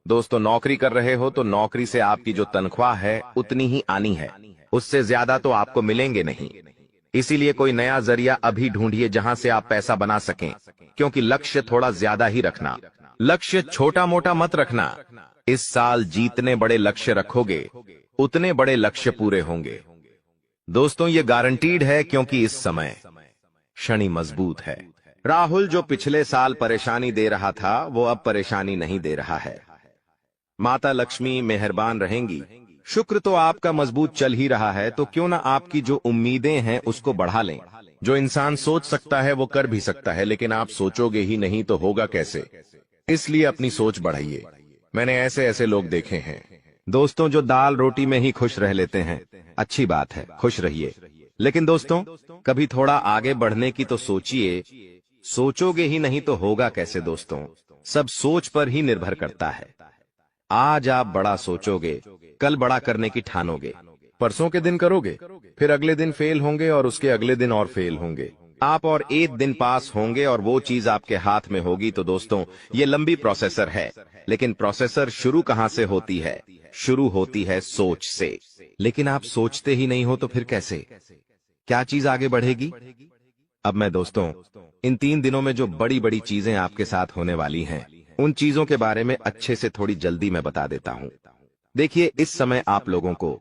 दोस्तों, नौकरी कर रहे हो तो नौकरी से आपकी जो तनख्वाह है उतनी ही आनी है, उससे ज्यादा तो आपको मिलेंगे नहीं। इसीलिए कोई नया जरिया अभी ढूंढिए जहां से आप पैसा बना सकें, क्योंकि लक्ष्य थोड़ा ज्यादा ही रखना, लक्ष्य छोटा मोटा मत रखना। इस साल जितने बड़े लक्ष्य रखोगे उतने बड़े लक्ष्य पूरे होंगे। दोस्तों, ये गारंटीड है, क्योंकि इस समय शनि मजबूत है। राहुल जो पिछले साल परेशानी दे रहा था वो अब परेशानी नहीं दे रहा है। माता लक्ष्मी मेहरबान रहेंगी। शुक्र तो आपका मजबूत चल ही रहा है, तो क्यों ना आपकी जो उम्मीदें हैं उसको बढ़ा लें। जो इंसान सोच सकता है वो कर भी सकता है, लेकिन आप सोचोगे ही नहीं तो होगा कैसे। इसलिए अपनी सोच बढ़ाइए। मैंने ऐसे ऐसे लोग देखे हैं दोस्तों जो दाल रोटी में ही खुश रह लेते हैं। अच्छी बात है, खुश रहिए, लेकिन दोस्तों कभी थोड़ा आगे बढ़ने की तो सोचिए। सोचोगे ही नहीं तो होगा कैसे दोस्तों, सब सोच पर ही निर्भर करता है। आज आप बड़ा सोचोगे, कल बड़ा करने की ठानोगे। परसों के दिन करोगे, फिर अगले दिन फेल होंगे और उसके अगले दिन और फेल होंगे। आप और एक दिन पास होंगे और वो चीज आपके हाथ में होगी। तो दोस्तों, ये लंबी प्रोसेसर है, लेकिन प्रोसेसर शुरू कहां से होती है? शुरू होती है सोच से। लेकिन आप सोचते ही नहीं हो तो फिर कैसे, क्या चीज आगे बढ़ेगी? अब मैं दोस्तों इन 3 दिनों में जो बड़ी बड़ी चीजें आपके साथ होने वाली हैं, उन चीजों के बारे में अच्छे से थोड़ी जल्दी मैं बता देता हूं। देखिए, इस समय आप लोगों को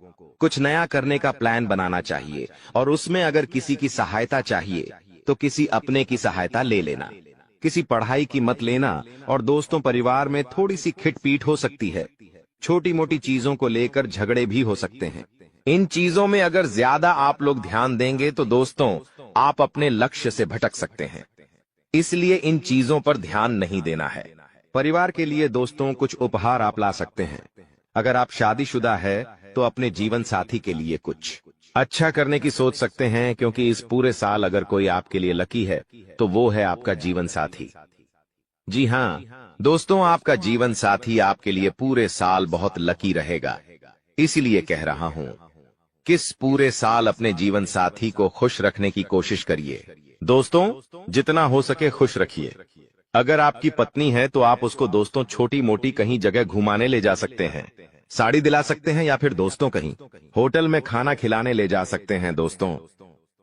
कुछ नया करने का प्लान बनाना चाहिए, और उसमें अगर किसी की सहायता चाहिए तो किसी अपने की सहायता ले लेना। किसी पढ़ाई की मत लेना। और दोस्तों, परिवार में थोड़ी सी खिटपीट हो सकती है, छोटी मोटी चीजों को लेकर झगड़े भी हो सकते हैं। इन चीजों में अगर ज्यादा आप लोग ध्यान देंगे तो दोस्तों आप अपने लक्ष्य से भटक सकते हैं। इसलिए इन चीजों पर ध्यान नहीं देना है। परिवार के लिए दोस्तों कुछ उपहार आप ला सकते हैं। अगर आप शादीशुदा है तो अपने जीवन साथी के लिए कुछ अच्छा करने की सोच सकते हैं, क्योंकि इस पूरे साल अगर कोई आपके लिए लकी है तो वो है आपका जीवन साथी। जी हाँ दोस्तों, आपका जीवन साथी आपके लिए पूरे साल बहुत लकी रहेगा। इसीलिए कह रहा हूं, किस पूरे साल अपने जीवन साथी को खुश रखने की कोशिश करिए। दोस्तों, जितना हो सके खुश रखिए। अगर आपकी पत्नी है तो आप उसको दोस्तों छोटी मोटी कहीं जगह घुमाने ले जा सकते हैं, साड़ी दिला सकते हैं, या फिर दोस्तों कहीं होटल में खाना खिलाने ले जा सकते हैं। दोस्तों,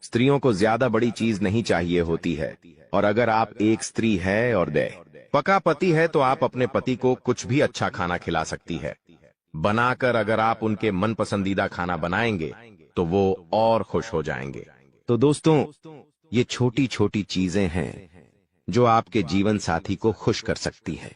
स्त्रियों को ज्यादा बड़ी चीज नहीं चाहिए होती है, और अगर आप एक स्त्री है और पका पति है तो आप अपने पति को कुछ भी अच्छा खाना खिला सकती है बनाकर। अगर आप उनके मन पसंदीदा खाना बनाएंगे तो वो और खुश हो जाएंगे। तो दोस्तों, ये छोटी छोटी चीजें हैं जो आपके जीवन साथी को खुश कर सकती है।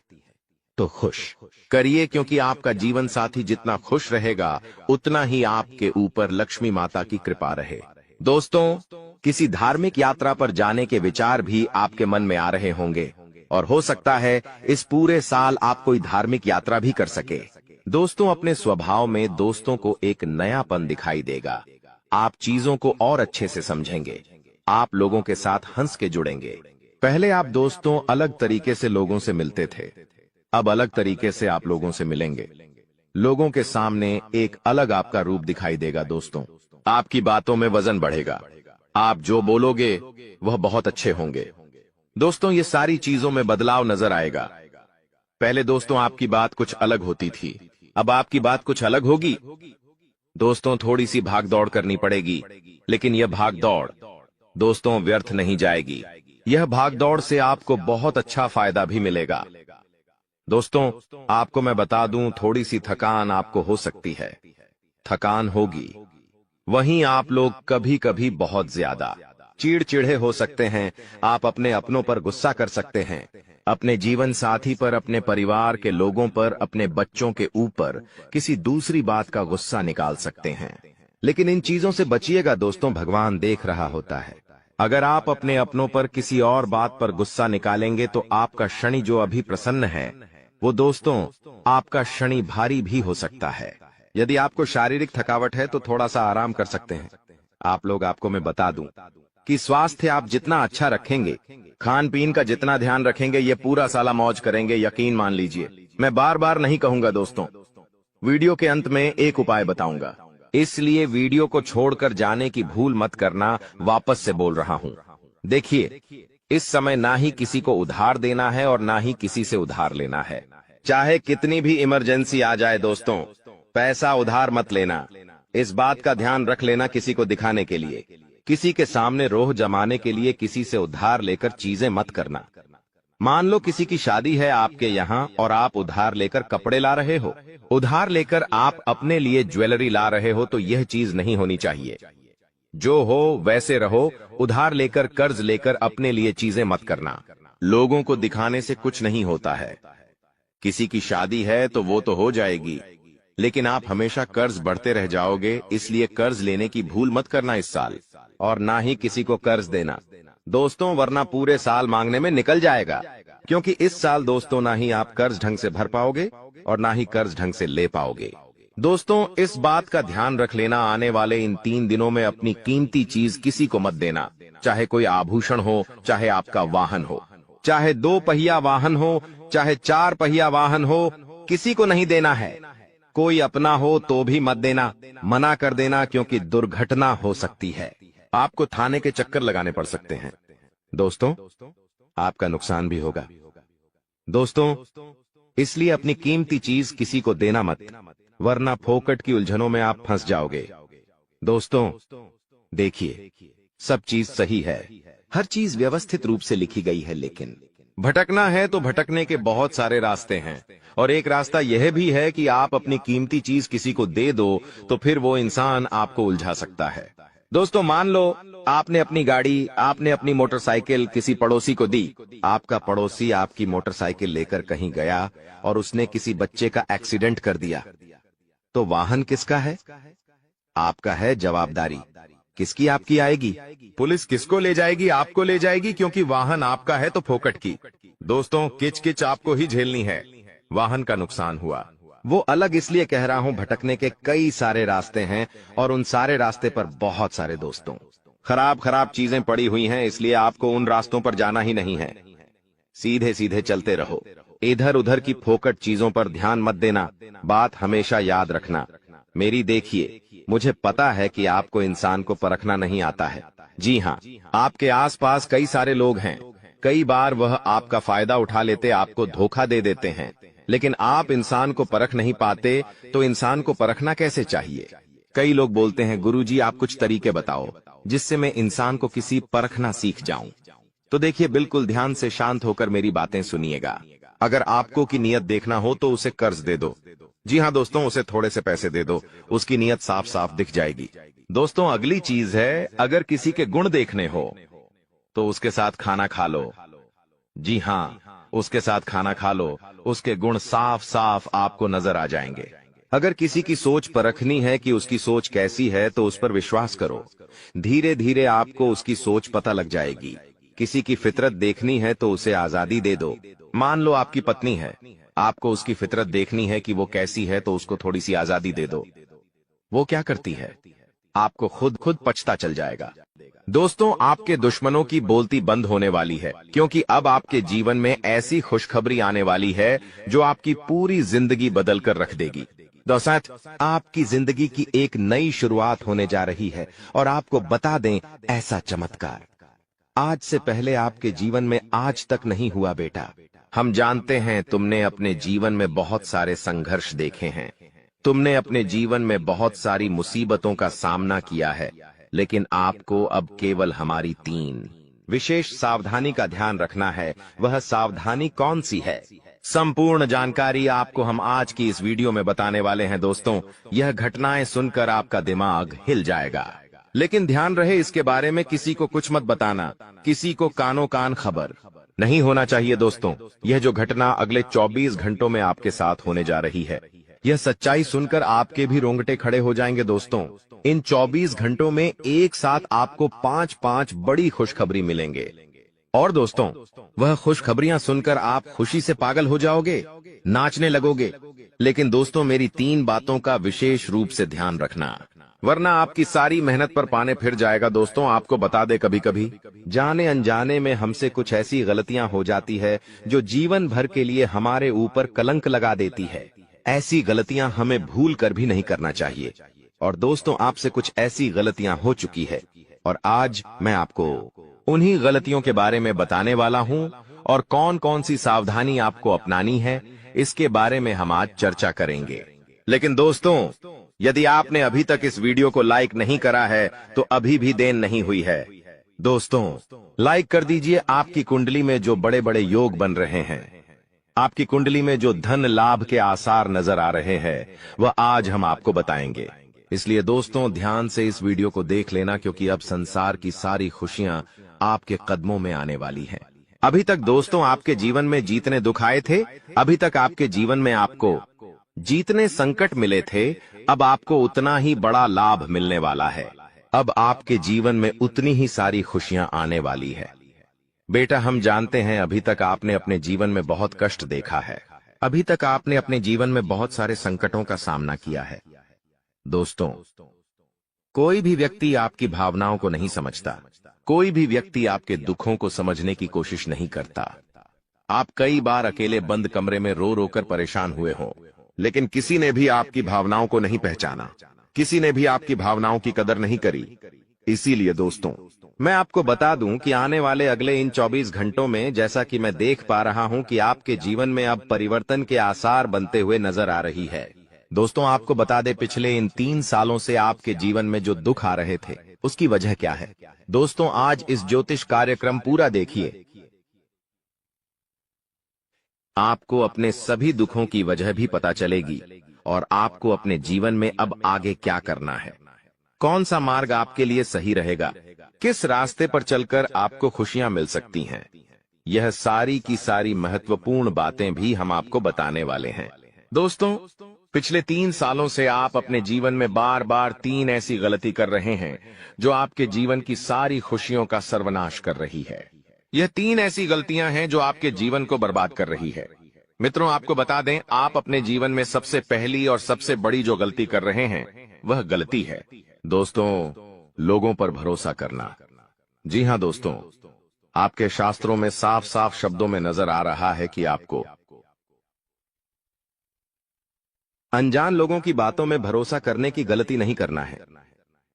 तो खुश करिए, क्योंकि आपका जीवन साथी जितना खुश रहेगा उतना ही आपके ऊपर लक्ष्मी माता की कृपा रहे। दोस्तों, किसी धार्मिक यात्रा पर जाने के विचार भी आपके मन में आ रहे होंगे, और हो सकता है इस पूरे साल आप कोई धार्मिक यात्रा भी कर सके। दोस्तों, अपने स्वभाव में दोस्तों को एक नयापन दिखाई देगा। आप चीजों को और अच्छे से समझेंगे। आप लोगों के साथ हंस के जुड़ेंगे। पहले आप दोस्तों अलग तरीके से लोगों से मिलते थे, अब अलग तरीके से आप लोगों से मिलेंगे। लोगों के सामने एक अलग आपका रूप दिखाई देगा। दोस्तों, आपकी बातों में वजन बढ़ेगा। आप जो बोलोगे वह बहुत अच्छे होंगे। दोस्तों, ये सारी चीजों में बदलाव नजर आएगा। पहले दोस्तों आपकी बात कुछ अलग होती थी, अब आपकी बात कुछ अलग होगी। दोस्तों, थोड़ी सी भाग दौड़ करनी पड़ेगी, लेकिन यह भाग दौड़ दोस्तों व्यर्थ नहीं जाएगी। यह भाग दौड़ से आपको बहुत अच्छा फायदा भी मिलेगा। दोस्तों, आपको मैं बता दूं, थोड़ी सी थकान आपको हो सकती है, थकान होगी। वहीं आप लोग कभी कभी बहुत ज्यादा चिड़चिड़े हो सकते हैं। आप अपने अपनों पर गुस्सा कर सकते हैं, अपने जीवन साथी पर, अपने परिवार के लोगों पर, अपने बच्चों के ऊपर किसी दूसरी बात का गुस्सा निकाल सकते हैं। लेकिन इन चीजों से बचिएगा दोस्तों, भगवान देख रहा होता है। अगर आप अपने अपनों पर किसी और बात पर गुस्सा निकालेंगे तो आपका शनि जो अभी प्रसन्न है वो दोस्तों आपका शनि भारी भी हो सकता है। यदि आपको शारीरिक थकावट है तो थोड़ा सा आराम कर सकते हैं। आपको मैं बता दूं कि स्वास्थ्य आप जितना अच्छा रखेंगे, खान पीन का जितना ध्यान रखेंगे, ये पूरा साला मौज करेंगे, यकीन मान लीजिए। मैं बार बार नहीं कहूंगा दोस्तों, वीडियो के अंत में एक उपाय बताऊंगा, इसलिए वीडियो को छोड़कर जाने की भूल मत करना। वापस से बोल रहा हूं, देखिए, इस समय ना ही किसी को उधार देना है और ना ही किसी से उधार लेना है। चाहे कितनी भी इमरजेंसी आ जाए दोस्तों, पैसा उधार मत लेना। इस बात का ध्यान रख लेना, किसी को दिखाने के लिए, किसी के सामने रोह जमाने के लिए किसी से उधार लेकर चीजें मत करना। मान लो किसी की शादी है आपके यहाँ और आप उधार लेकर कपड़े ला रहे हो, उधार लेकर आप अपने लिए ज्वेलरी ला रहे हो, तो यह चीज नहीं होनी चाहिए। जो हो वैसे रहो। उधार लेकर, कर्ज लेकर अपने लिए चीजें मत करना। लोगों को दिखाने से कुछ नहीं होता है। किसी की शादी है तो वो तो हो जाएगी, लेकिन आप हमेशा कर्ज बढ़ते रह जाओगे। इसलिए कर्ज लेने की भूल मत करना इस साल, और ना ही किसी को कर्ज देना दोस्तों, वरना पूरे साल मांगने में निकल जाएगा। क्योंकि इस साल दोस्तों ना ही आप कर्ज ढंग से भर पाओगे और ना ही कर्ज ढंग से ले पाओगे। दोस्तों, इस बात का ध्यान रख लेना, आने वाले इन 3 दिनों में अपनी कीमती चीज किसी को मत देना। चाहे कोई आभूषण हो, चाहे आपका वाहन हो, चाहे 2 पहिया वाहन हो, चाहे 4 पहिया वाहन हो, किसी को नहीं देना है। कोई अपना हो तो भी मत देना, मना कर देना, क्योंकि दुर्घटना हो सकती है। आपको थाने के चक्कर लगाने पड़ सकते हैं दोस्तों, आपका नुकसान भी होगा दोस्तों। इसलिए अपनी कीमती चीज किसी को देना मत, वरना फोकट की उलझनों में आप फंस जाओगे। दोस्तों देखिए, सब चीज सही है, हर चीज व्यवस्थित रूप से लिखी गई है, लेकिन भटकना है तो भटकने के बहुत सारे रास्ते हैं। और एक रास्ता यह भी है कि आप अपनी कीमती चीज किसी को दे दो, तो फिर वो इंसान आपको उलझा सकता है। दोस्तों मान लो आपने अपनी गाड़ी, आपने अपनी मोटरसाइकिल किसी पड़ोसी को दी। आपका पड़ोसी आपकी मोटरसाइकिल लेकर कहीं गया और उसने किसी बच्चे का एक्सीडेंट कर दिया, तो वाहन किसका है? आपका है। जवाबदारी किसकी आपकी आएगी? पुलिस किसको ले जाएगी? आपको ले जाएगी, क्योंकि वाहन आपका है तो फोकट की। दोस्तों किच किच आपको ही झेलनी है। वाहन का नुकसान हुआ, वो अलग इसलिए कह रहा हूं, भटकने के कई सारे रास्ते हैं और उन सारे रास्ते पर बहुत सारे दोस्तों खराब खराब चीजें पड़ी हुई हैं, इसलिए आपको उन रास्तों पर जाना ही नहीं है। सीधे सीधे चलते रहो, इधर उधर की फोकट चीजों पर ध्यान मत देना। बात हमेशा याद रखना मेरी। देखिए, मुझे पता है कि आपको इंसान को परखना नहीं आता है। जी हाँ, आपके आसपास कई सारे लोग हैं, कई बार वह आपका फायदा उठा लेते, आपको धोखा दे देते हैं, लेकिन आप इंसान को परख नहीं पाते। तो इंसान को परखना कैसे चाहिए? कई लोग बोलते हैं, गुरुजी आप कुछ तरीके बताओ जिससे मैं इंसान को किसी परखना सीख जाऊं। तो देखिए, बिल्कुल ध्यान से शांत होकर मेरी बातें सुनिएगा। अगर आपको की नियत देखना हो तो उसे कर्ज दे दो। जी हाँ दोस्तों, उसे थोड़े से पैसे दे दो, उसकी नियत साफ साफ दिख जाएगी। दोस्तों अगली चीज है, अगर किसी के गुण देखने हो तो उसके साथ खाना खा लो। जी हाँ, उसके साथ खाना खा लो, उसके गुण साफ साफ आपको नजर आ जाएंगे। अगर किसी की सोच परखनी है कि उसकी सोच कैसी है, तो उस पर विश्वास करो, धीरे धीरे आपको उसकी सोच पता लग जाएगी। किसी की फितरत देखनी है तो उसे आजादी दे दो। मान लो आपकी पत्नी है, आपको उसकी फितरत देखनी है कि वो कैसी है, तो उसको थोड़ी सी आजादी दे दो। वो क्या करती है, आपको खुद पछता चल जाएगा। दोस्तों आपके दुश्मनों की बोलती बंद होने वाली है, क्योंकि अब आपके जीवन में ऐसी खुशखबरी आने वाली है जो आपकी पूरी जिंदगी बदल कर रख देगी। दोस्तों आपकी जिंदगी की एक नई शुरुआत होने जा रही है, और आपको बता दें, ऐसा चमत्कार आज से पहले आपके जीवन में आज तक नहीं हुआ बेटा। हम जानते हैं तुमने अपने जीवन में बहुत सारे संघर्ष देखे हैं, तुमने अपने जीवन में बहुत सारी मुसीबतों का सामना किया है, लेकिन आपको अब केवल हमारी 3 विशेष सावधानी का ध्यान रखना है। वह सावधानी कौन सी है? संपूर्ण जानकारी आपको हम आज की इस वीडियो में बताने वाले हैं। दोस्तों यह घटनाएं सुनकर आपका दिमाग हिल जाएगा, लेकिन ध्यान रहे इसके बारे में किसी को कुछ मत बताना, किसी को कानो कान खबर नहीं होना चाहिए। दोस्तों यह जो घटना अगले 24 घंटों में आपके साथ होने जा रही है, यह सच्चाई सुनकर आपके भी रोंगटे खड़े हो जाएंगे। दोस्तों इन 24 घंटों में एक साथ आपको 5 बड़ी खुशखबरी मिलेंगे, और दोस्तों वह खुशखबरियां सुनकर आप खुशी से पागल हो जाओगे, नाचने लगोगे, लेकिन दोस्तों मेरी 3 बातों का विशेष रूप से ध्यान रखना, वरना आपकी सारी मेहनत पर पानी फिर जाएगा। दोस्तों आपको बता दे, कभी कभी जाने अनजाने में हमसे कुछ ऐसी गलतियां हो जाती है जो जीवन भर के लिए हमारे ऊपर कलंक लगा देती है। ऐसी गलतियां हमें भूल कर भी नहीं करना चाहिए। और दोस्तों आपसे कुछ ऐसी गलतियां हो चुकी है और आज मैं आपको उन्हीं गलतियों के बारे में बताने वाला हूं और कौन कौन सी सावधानी आपको अपनानी है, इसके बारे में हम आज चर्चा करेंगे। लेकिन दोस्तों यदि आपने अभी तक इस वीडियो को लाइक नहीं करा है तो अभी भी देर नहीं हुई है। दोस्तों लाइक कर दीजिए। आपकी कुंडली में जो बड़े बड़े योग बन रहे हैं, आपकी कुंडली में जो धन लाभ के आसार नजर आ रहे हैं, वह आज हम आपको बताएंगे। इसलिए दोस्तों ध्यान से इस वीडियो को देख लेना, क्योंकि अब संसार की सारी खुशियां आपके कदमों में आने वाली हैं। अभी तक दोस्तों आपके जीवन में जितने दुख आए थे, अभी तक आपके जीवन में आपको जितने संकट मिले थे, अब आपको उतना ही बड़ा लाभ मिलने वाला है। अब आपके जीवन में उतनी ही सारी खुशियां आने वाली है। बेटा हम जानते हैं अभी तक आपने अपने जीवन में बहुत कष्ट देखा है, अभी तक आपने अपने जीवन में बहुत सारे संकटों का सामना किया है। दोस्तों कोई भी व्यक्ति आपकी भावनाओं को नहीं समझता, कोई भी व्यक्ति आपके दुखों को समझने की कोशिश नहीं करता। आप कई बार अकेले बंद कमरे में रो रो कर परेशान हुए हो, लेकिन किसी ने भी आपकी भावनाओं को नहीं पहचाना, किसी ने भी आपकी भावनाओं की कदर नहीं करी। इसीलिए दोस्तों मैं आपको बता दूं कि आने वाले अगले इन 24 घंटों में, जैसा कि मैं देख पा रहा हूं कि आपके जीवन में अब परिवर्तन के आसार बनते हुए नजर आ रही है। दोस्तों आपको बता दें, पिछले इन 3 सालों से आपके जीवन में जो दुख आ रहे थे उसकी वजह क्या है। दोस्तों आज इस ज्योतिष कार्यक्रम पूरा देखिए, आपको अपने सभी दुखों की वजह भी पता चलेगी और आपको अपने जीवन में अब आगे क्या करना है, कौन सा मार्ग आपके लिए सही रहेगा, किस रास्ते पर चलकर आपको खुशियां मिल सकती हैं। यह सारी की सारी महत्वपूर्ण बातें भी हम आपको बताने वाले हैं। दोस्तों पिछले 3 सालों से आप अपने जीवन में बार बार 3 ऐसी गलती कर रहे हैं जो आपके जीवन की सारी खुशियों का सर्वनाश कर रही है। यह 3 ऐसी गलतियां हैं जो आपके जीवन को बर्बाद कर रही है। मित्रों आपको बता दें, आप अपने जीवन में सबसे पहली और सबसे बड़ी जो गलती कर रहे हैं वह गलती है दोस्तों लोगों पर भरोसा करना। जी हां दोस्तों, आपके शास्त्रों में साफ साफ शब्दों में नजर आ रहा है कि आपको अनजान लोगों की बातों में भरोसा करने की गलती नहीं करना है।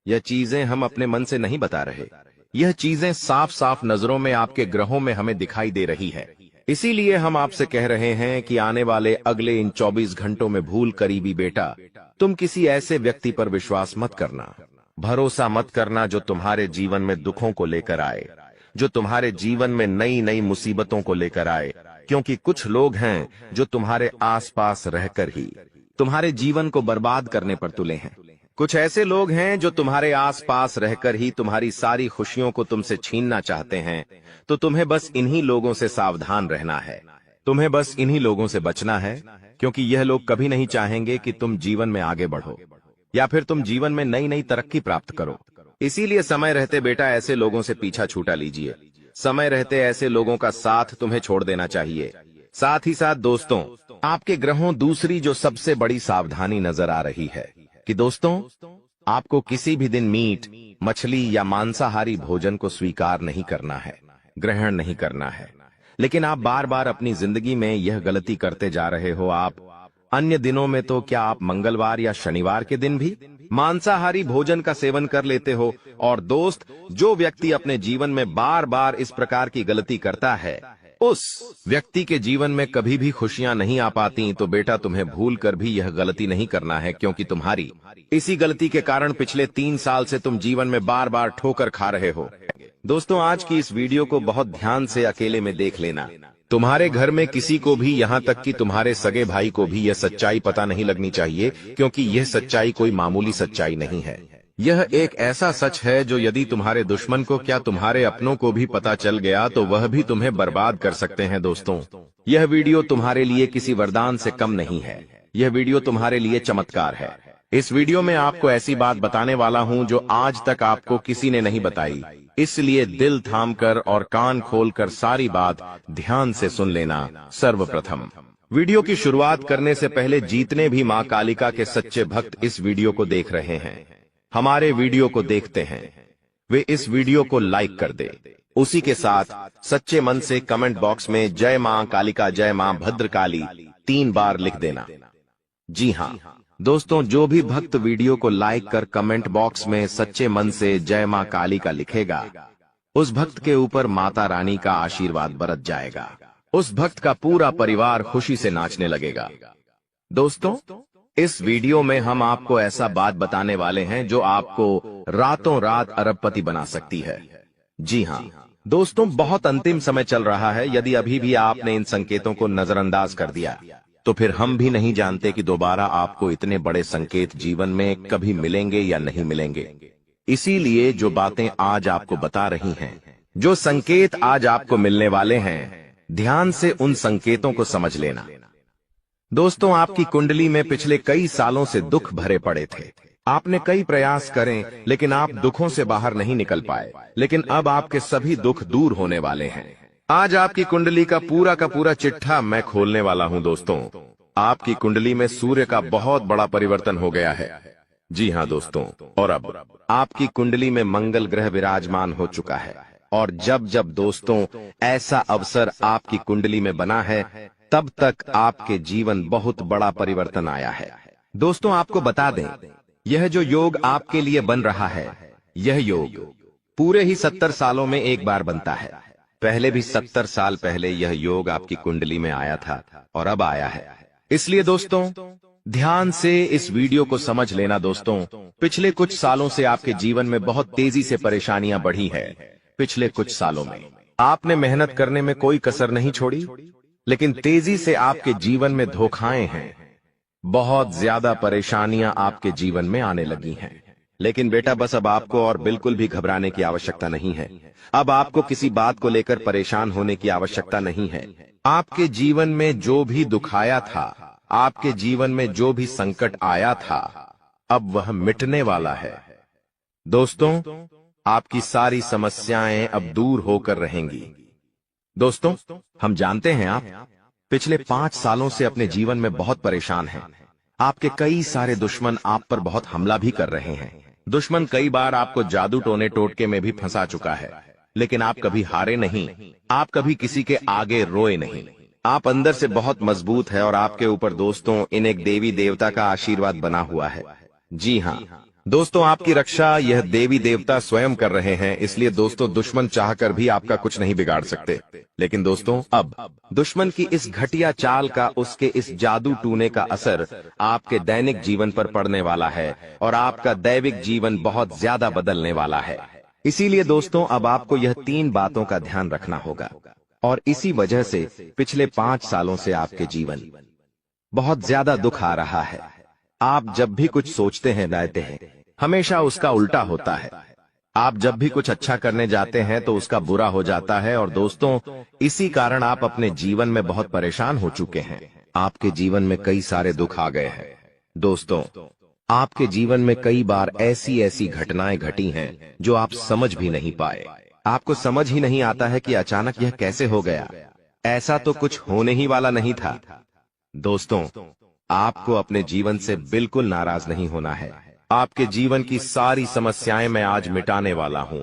यह चीजें हम अपने मन से नहीं बता रहे, यह चीजें साफ साफ नजरों में आपके ग्रहों में हमें दिखाई दे रही है। इसीलिए हम आपसे कह रहे हैं कि आने वाले अगले इन 24 घंटों में भूल करीबी बेटा, तुम किसी ऐसे व्यक्ति पर विश्वास मत करना, भरोसा मत करना जो तुम्हारे जीवन में दुखों को लेकर आए, जो तुम्हारे जीवन में नई नई मुसीबतों को लेकर आए। क्योंकि कुछ लोग हैं जो तुम्हारे आसपास रहकर ही तुम्हारे जीवन को बर्बाद करने पर तुले हैं। कुछ ऐसे लोग हैं जो तुम्हारे आसपास रहकर ही तुम्हारी सारी खुशियों को तुमसे छीनना चाहते हैं। तो तुम्हें बस इन्हीं लोगों से सावधान रहना है, तुम्हें बस इन्हीं लोगों से बचना है, क्योंकि यह लोग कभी नहीं चाहेंगे कि तुम जीवन में आगे बढ़ो या फिर तुम जीवन में नई नई तरक्की प्राप्त करो। इसीलिए समय रहते बेटा ऐसे लोगों से पीछा छूटा लीजिए, समय रहते ऐसे लोगों का साथ तुम्हें छोड़ देना चाहिए। साथ ही साथ दोस्तों आपके ग्रहों दूसरी जो सबसे बड़ी सावधानी नजर आ रही है कि दोस्तों आपको किसी भी दिन मीट, मछली या मांसाहारी भोजन को स्वीकार नहीं करना है, ग्रहण नहीं करना है। लेकिन आप बार बार अपनी जिंदगी में यह गलती करते जा रहे हो। आप अन्य दिनों में तो क्या आप मंगलवार या शनिवार के दिन भी मांसाहारी भोजन का सेवन कर लेते हो। और दोस्त जो व्यक्ति अपने जीवन में बार बार इस प्रकार की गलती करता है, उस व्यक्ति के जीवन में कभी भी खुशियां नहीं आ पाती। तो बेटा तुम्हें भूल कर भी यह गलती नहीं करना है, क्योंकि तुम्हारी इसी गलती के कारण पिछले 3 साल से तुम जीवन में बार बार ठोकर खा रहे हो। दोस्तों आज की इस वीडियो को बहुत ध्यान से अकेले में देख लेना। तुम्हारे घर में किसी को भी, यहाँ तक कि तुम्हारे सगे भाई को भी यह सच्चाई पता नहीं लगनी चाहिए, क्योंकि यह सच्चाई कोई मामूली सच्चाई नहीं है। यह एक ऐसा सच है जो यदि तुम्हारे दुश्मन को, क्या तुम्हारे अपनों को भी पता चल गया तो वह भी तुम्हें बर्बाद कर सकते हैं। दोस्तों यह वीडियो तुम्हारे लिए किसी वरदान से कम नहीं है, यह वीडियो तुम्हारे लिए चमत्कार है। इस वीडियो में आपको ऐसी बात बताने वाला हूं जो आज तक आपको किसी ने नहीं बताई, इसलिए दिल थामकर और कान खोलकर सारी बात ध्यान से सुन लेना। सर्वप्रथम वीडियो की शुरुआत करने से पहले जितने भी मां कालिका के सच्चे भक्त इस वीडियो को देख रहे हैं, हमारे वीडियो को देखते हैं, वे इस वीडियो को लाइक कर दे। उसी के साथ सच्चे मन से कमेंट बॉक्स में जय मां कालिका, जय मां भद्रकाली 3 बार लिख देना। जी हां दोस्तों, जो भी भक्त वीडियो को लाइक कर कमेंट बॉक्स में सच्चे मन से जय मां कालिका लिखेगा, उस भक्त के ऊपर माता रानी का आशीर्वाद बरस जाएगा। उस भक्त का पूरा परिवार खुशी से नाचने लगेगा। दोस्तों, इस वीडियो में हम आपको ऐसा बात बताने वाले हैं जो आपको रातों रात अरबपति बना सकती है। जी हां दोस्तों, बहुत अंतिम समय चल रहा है। यदि अभी भी आपने इन संकेतों को नजरअंदाज कर दिया तो फिर हम भी नहीं जानते कि दोबारा आपको इतने बड़े संकेत जीवन में कभी मिलेंगे या नहीं मिलेंगे। इसीलिए जो बातें आज आपको बता रही हैं, जो संकेत आज आपको मिलने वाले हैं, ध्यान से उन संकेतों को समझ लेना। दोस्तों, आपकी कुंडली में पिछले कई सालों से दुख भरे पड़े थे। आपने कई प्रयास करें लेकिन आप दुखों से बाहर नहीं निकल पाए। लेकिन अब आपके सभी दुख दूर होने वाले हैं। आज आपकी कुंडली का पूरा चिट्ठा मैं खोलने वाला हूं। दोस्तों, आपकी कुंडली में सूर्य का बहुत बड़ा परिवर्तन हो गया है। जी हां दोस्तों, और अब आपकी कुंडली में मंगल ग्रह विराजमान हो चुका है। और जब जब दोस्तों ऐसा अवसर आपकी कुंडली में बना है, तब तक आपके जीवन बहुत बड़ा परिवर्तन आया है। दोस्तों, आपको बता दें, यह जो योग आपके लिए बन रहा है, यह योग पूरे ही 70 सालों में एक बार बनता है। पहले भी 70 साल पहले यह योग आपकी कुंडली में आया था और अब आया है। इसलिए दोस्तों, ध्यान से इस वीडियो को समझ लेना। दोस्तों, पिछले कुछ सालों से आपके जीवन में बहुत तेजी से परेशानियां बढ़ी है। पिछले कुछ सालों में आपने मेहनत करने में कोई कसर नहीं छोड़ी, लेकिन तेजी से आपके जीवन में धोखाएं हैं। बहुत ज्यादा परेशानियां आपके जीवन में आने लगी हैं। लेकिन बेटा, बस अब आपको और बिल्कुल भी घबराने की आवश्यकता नहीं है। अब आपको किसी बात को लेकर परेशान होने की आवश्यकता नहीं है। आपके जीवन में जो भी दुख आया था, आपके जीवन में जो भी संकट आया था, अब वह मिटने वाला है। दोस्तों, आपकी सारी समस्याएं अब दूर होकर रहेंगी। दोस्तों, हम जानते हैं आप पिछले 5 सालों से अपने जीवन में बहुत परेशान हैं। आपके कई सारे दुश्मन आप पर बहुत हमला भी कर रहे हैं। दुश्मन कई बार आपको जादू टोने टोटके में भी फंसा चुका है, लेकिन आप कभी हारे नहीं। आप कभी किसी के आगे रोए नहीं। आप अंदर से बहुत मजबूत है और आपके ऊपर दोस्तों इन एक देवी देवता का आशीर्वाद बना हुआ है। जी हाँ दोस्तों, आपकी रक्षा यह देवी देवता स्वयं कर रहे हैं। इसलिए दोस्तों, दुश्मन चाहकर भी आपका कुछ नहीं बिगाड़ सकते। लेकिन दोस्तों, अब दुश्मन की इस घटिया चाल का, उसके इस जादू टूने का असर आपके दैनिक जीवन पर पड़ने वाला है और आपका दैविक जीवन बहुत ज्यादा बदलने वाला है। इसीलिए दोस्तों, अब आपको यह 3 बातों का ध्यान रखना होगा। और इसी वजह से पिछले 5 सालों से आपके जीवन बहुत ज्यादा दुख आ रहा है। आप जब भी कुछ सोचते हैं, रहते हैं, हमेशा उसका उल्टा होता है। आप जब भी कुछ अच्छा करने जाते हैं तो उसका बुरा हो जाता है। और दोस्तों, इसी कारण आप अपने जीवन में बहुत परेशान हो चुके हैं। आपके जीवन में कई सारे दुख आ गए हैं। दोस्तों, आपके जीवन में कई बार ऐसी घटनाएं घटी हैं जो आप समझ भी नहीं पाए। आपको समझ ही नहीं आता है कि अचानक यह कैसे हो गया। ऐसा तो कुछ होने ही वाला नहीं था। दोस्तों, आपको अपने जीवन से बिल्कुल नाराज नहीं होना है। आपके जीवन की सारी समस्याएं मैं आज मिटाने वाला हूं।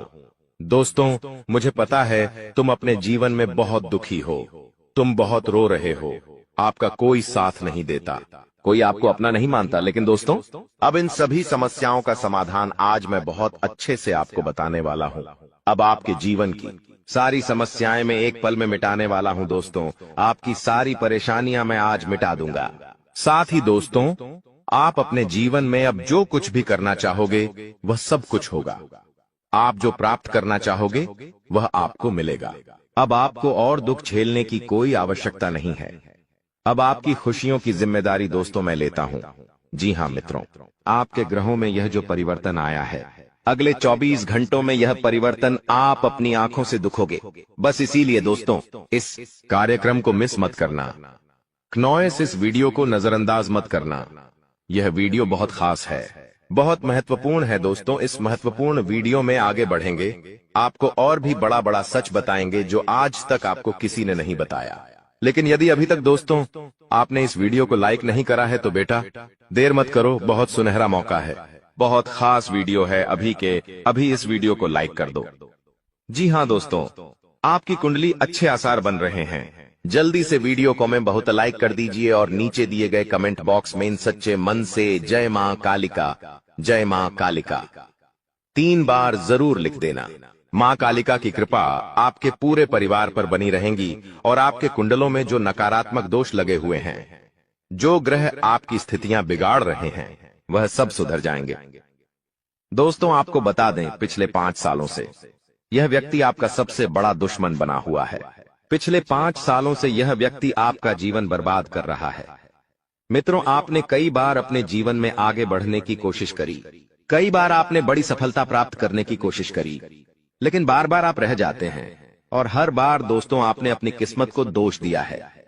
दोस्तों, मुझे पता है तुम अपने जीवन में बहुत दुखी हो, तुम बहुत रो रहे हो। आपका कोई साथ नहीं देता, कोई आपको अपना नहीं मानता। लेकिन दोस्तों, अब इन सभी समस्याओं का समाधान आज मैं बहुत अच्छे से आपको बताने वाला हूं। अब आपके जीवन की सारी समस्याएं मैं एक पल में मिटाने वाला हूं। दोस्तों, आपकी सारी परेशानियां मैं आज मिटा दूंगा। साथ ही दोस्तों, आप अपने जीवन में अब जो कुछ भी करना चाहोगे वह सब कुछ होगा। आप जो प्राप्त करना चाहोगे वह आपको मिलेगा। अब आपको और दुख झेलने की कोई आवश्यकता नहीं है। अब आपकी खुशियों की जिम्मेदारी दोस्तों मैं लेता हूं। जी हां मित्रों, आपके ग्रहों में यह जो परिवर्तन आया है, अगले 24 घंटों में यह परिवर्तन आप अपनी आंखों से दिखोगे। बस इसीलिए दोस्तों, इस कार्यक्रम को मिस मत करना। क्नॉयस इस वीडियो को नजरअंदाज मत करना। यह वीडियो बहुत खास है, बहुत महत्वपूर्ण है। दोस्तों, इस महत्वपूर्ण वीडियो में आगे बढ़ेंगे, आपको और भी बड़ा बड़ा सच बताएंगे जो आज तक आपको किसी ने नहीं बताया। लेकिन यदि अभी तक दोस्तों आपने इस वीडियो को लाइक नहीं करा है तो बेटा देर मत करो, बहुत सुनहरा मौका है, बहुत खास वीडियो है, अभी इस वीडियो को लाइक कर दो। जी हाँ दोस्तों, आपकी कुंडली अच्छे आसार बन रहे हैं। जल्दी से वीडियो को में बहुत लाइक कर दीजिए और नीचे दिए गए कमेंट बॉक्स में इन सच्चे मन से जय मां कालिका, जय मां कालिका 3 बार जरूर लिख देना। मां कालिका की कृपा आपके पूरे परिवार पर बनी रहेंगी और आपके कुंडलों में जो नकारात्मक दोष लगे हुए हैं, जो ग्रह आपकी स्थितियां बिगाड़ रहे हैं, वह सब सुधर जाएंगे। दोस्तों आपको बता दें, पिछले 5 सालों से यह व्यक्ति आपका सबसे बड़ा दुश्मन बना हुआ है। पिछले 5 सालों से यह व्यक्ति आपका जीवन बर्बाद कर रहा है। मित्रों, आपने कई बार अपने जीवन में आगे बढ़ने की कोशिश करी, कई बार आपने बड़ी सफलता प्राप्त करने की कोशिश करी, लेकिन बार बार आप रह जाते हैं और हर बार दोस्तों आपने अपनी किस्मत को दोष दिया है।